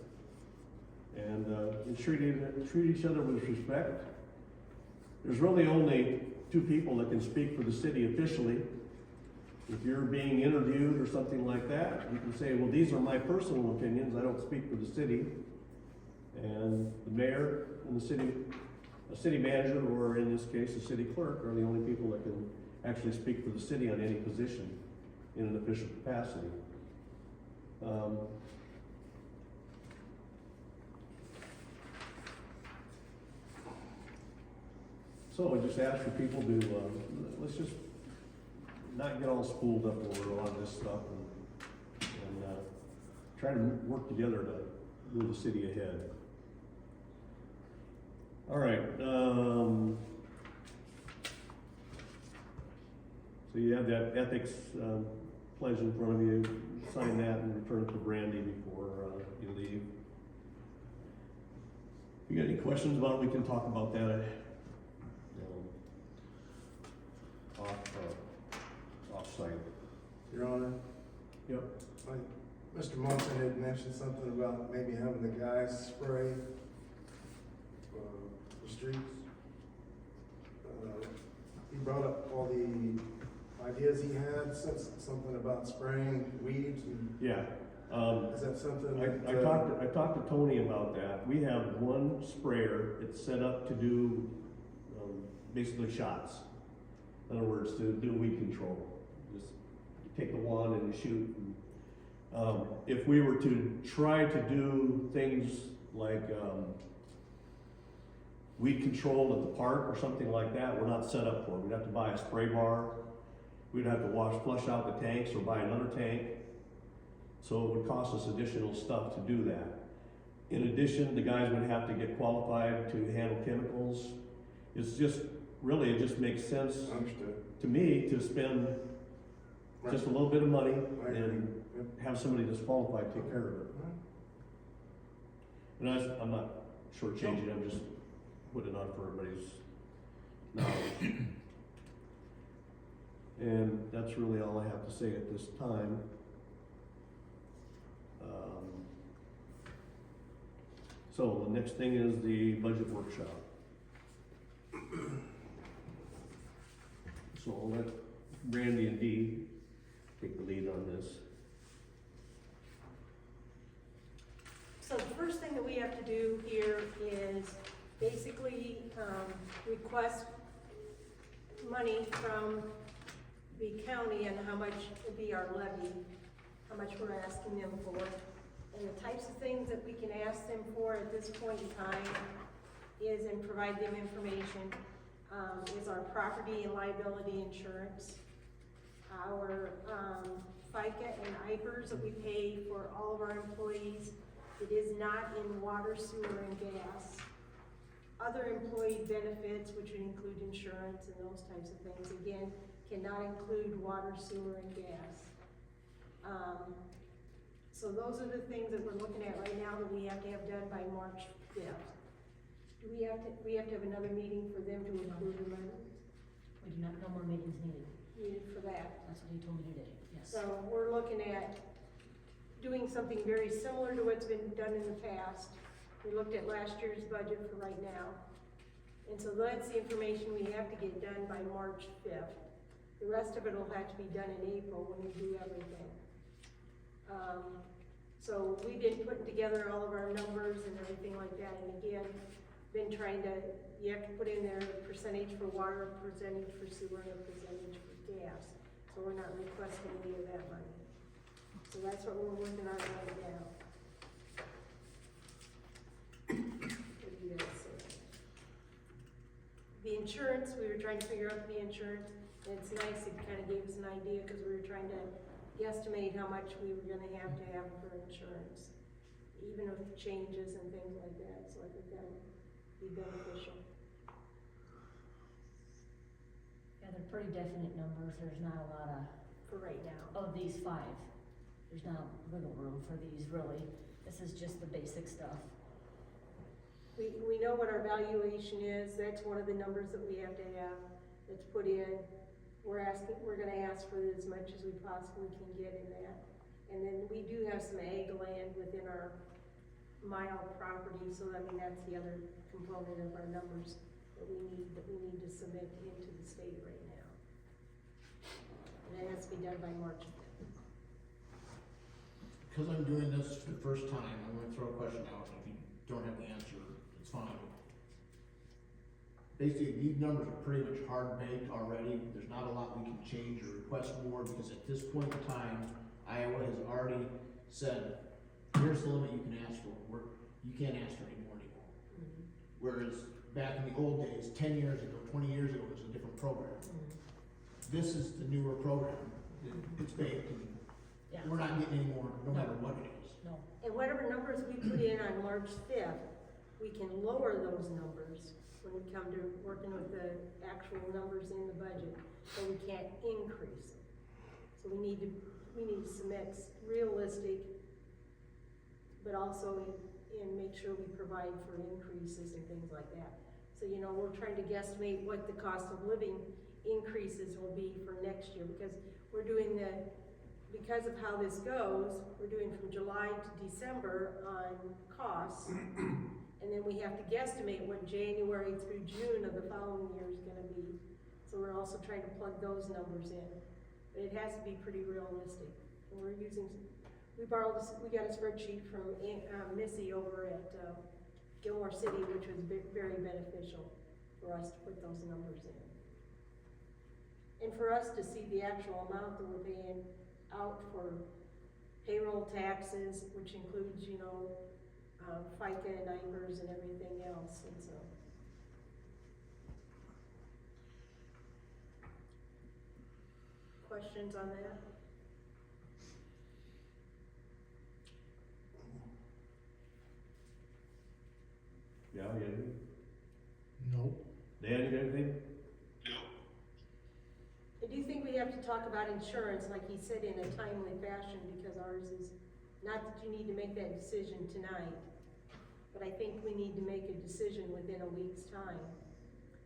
And treat each other with respect. There's really only two people that can speak for the city officially. If you're being interviewed or something like that, you can say, well, these are my personal opinions. I don't speak for the city. And the mayor and a city manager, or in this case, a city clerk, are the only people that can actually speak for the city on any position in an official capacity. So I just ask for people to, let's just not get all spooled up over a lot of this stuff and try to work together to move the city ahead. All right. So you have that ethics pledge in front of you. Sign that and return it to Brandy before you leave. If you got any questions about it, we can talk about that off-site. Your Honor, Yep. like, Mr. Munson had mentioned something about maybe having the guys spray the streets. He brought up all the ideas he had, said something about spraying weeds and, Yeah. is that something I that? talked to Tony about that. We have one sprayer. It's set up to do basically shots. In other words, to do weed control. Just take the wand and shoot. If we were to try to do things like weed control at the park or something like that, we're not set up for it. We'd have to buy a spray bar. We'd have to flush out the tanks or buy another tank. So it would cost us additional stuff to do that. In addition, the guys would have to get qualified to handle chemicals. It's just, really, it just makes sense Understood. to me to spend just a little bit of money I agree. and have somebody that's qualified take care of it. And I'm not shortchanging, I'm just putting it on for everybody's knowledge. And that's really all I have to say at this time. So the next thing is the budget workshop. So I'll let Brandy and Dee take the lead on this. So the first thing that we have to do here is basically request money from the county and how much would be our levy, how much we're asking them for. And the types of things that we can ask them for at this point in time is, and provide them information, is our property and liability insurance, our FICA and IPERS that we pay for all of our employees. It is not in water, sewer, and gas. Other employee benefits, which would include insurance and those types of things, again, cannot include water, sewer, and gas. So those are the things that we're looking at right now that we have to have done by March 5th. Do we have to have another meeting for them to approve the money? We do not, no more meetings needed. Needed for that. That's what he told me today, yes. So we're looking at doing something very similar to what's been done in the past, We looked at last year's budget for right now. And so that's the information we have to get done by March 5th. The rest of it will have to be done in April when we do everything. So we've been putting together all of our numbers and everything like that, and again, been trying to, you have to put in there a percentage for water, a percentage for sewer, and a percentage for gas. So we're not requesting any of that money. So that's what we're working on right now. What do you guys say? The insurance, we were trying to figure out the insurance, and it's nice, it kind of gave us an idea, because we were trying to guesstimate how much we were gonna have to have for insurance, even with changes and things like that, so I think that would be beneficial. Yeah, they're pretty definite numbers, there's not a lot For right now. of these 5. There's not wiggle room for these, really. This is just the basic stuff. We know what our valuation is, that's one of the numbers that we have to have, that's put in. We're gonna ask for as much as we possibly can get in that. And then we do have some ag land within our mile property, so I mean, that's the other component of our numbers that we need to submit into the state right now. And that has to be done by March 5th. Because I'm doing this for the first time, I'm gonna throw a question out, and if you don't have the answer, it's fine. Basically, these numbers are pretty much hard baked already, there's not a lot we can change or request more, because at this point in time, Iowa has already said, here's the limit you can ask for, you can't ask for any more anymore. Whereas back in the old days, 10 years ago, 20 years ago, it was a different program. This is the newer program, it's baked, and Yeah. we're not getting any more, no matter what it is. No. And whatever numbers we put in on March 5th, we can lower those numbers when we come to working with the actual numbers in the budget, but we can't increase them. So we need to submit realistic, but also and make sure we provide for increases and things like that. So, you know, we're trying to guesstimate what the cost of living increases will be for next year, because we're doing because of how this goes, we're doing from July to December on costs. And then we have to guesstimate what January through June of the following year is gonna be. So we're also trying to plug those numbers in. But it has to be pretty realistic. And we got a spreadsheet from Missy over at Gilmore City, which was very beneficial for us to put those numbers in. And for us to see the actual amount that we're paying out for payroll taxes, which includes, you know, FICA and IPERS and everything else, and so. Questions on that? Yeah, you got anything? Nope. Dan, you got anything? I do think we have to talk about insurance, like he said, in a timely fashion, because ours is, not that you need to make that decision tonight, but I think we need to make a decision within a week's time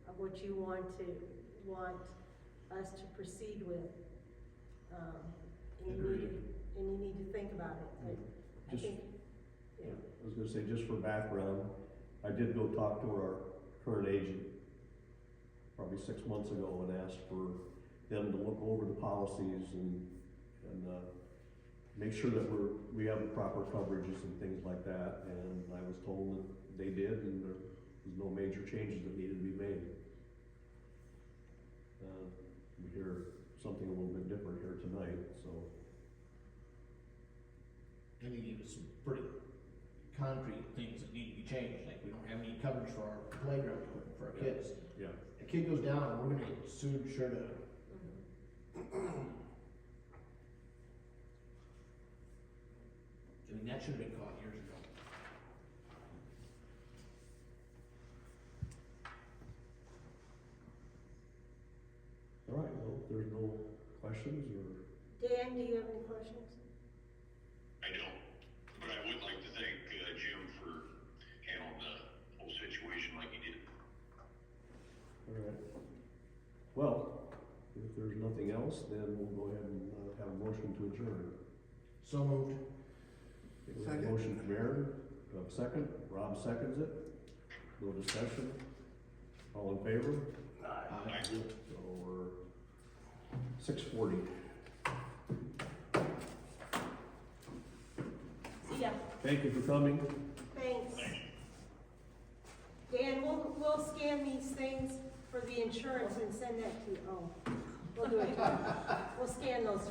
of what you want us to proceed with. And you need to think about it, but I Just- think, yeah. I was gonna say, just for background, I did go talk to our current agent probably 6 months ago and asked for them to look over the policies and make sure that we have the proper coverages and things like that, and I was told that they did, and there was no major changes that needed to be made. We hear something a little bit different here tonight, so. And he gave us some pretty concrete things that need to be changed, like we don't have any coverage for our playground equipment for our kids. Yeah. A kid goes down, we're gonna get sued sure to. I mean, that should have been caught years ago. All right, well, if there's no questions or, Dan, do you have any questions? I don't, but I would like to thank Jim for handling the whole situation like he did. all right. Well, if there's nothing else, then we'll go ahead and have a motion to adjourn. So moved. Okay, we have a Second. motion from Aaron, Do I have a second? Rob seconds it. No discussion. All in favor? Aye. So we're 6:40. See ya. Thank you for coming. Thanks. Dan, we'll scan these things for the insurance and send that to you. Oh, we'll do it. We'll scan those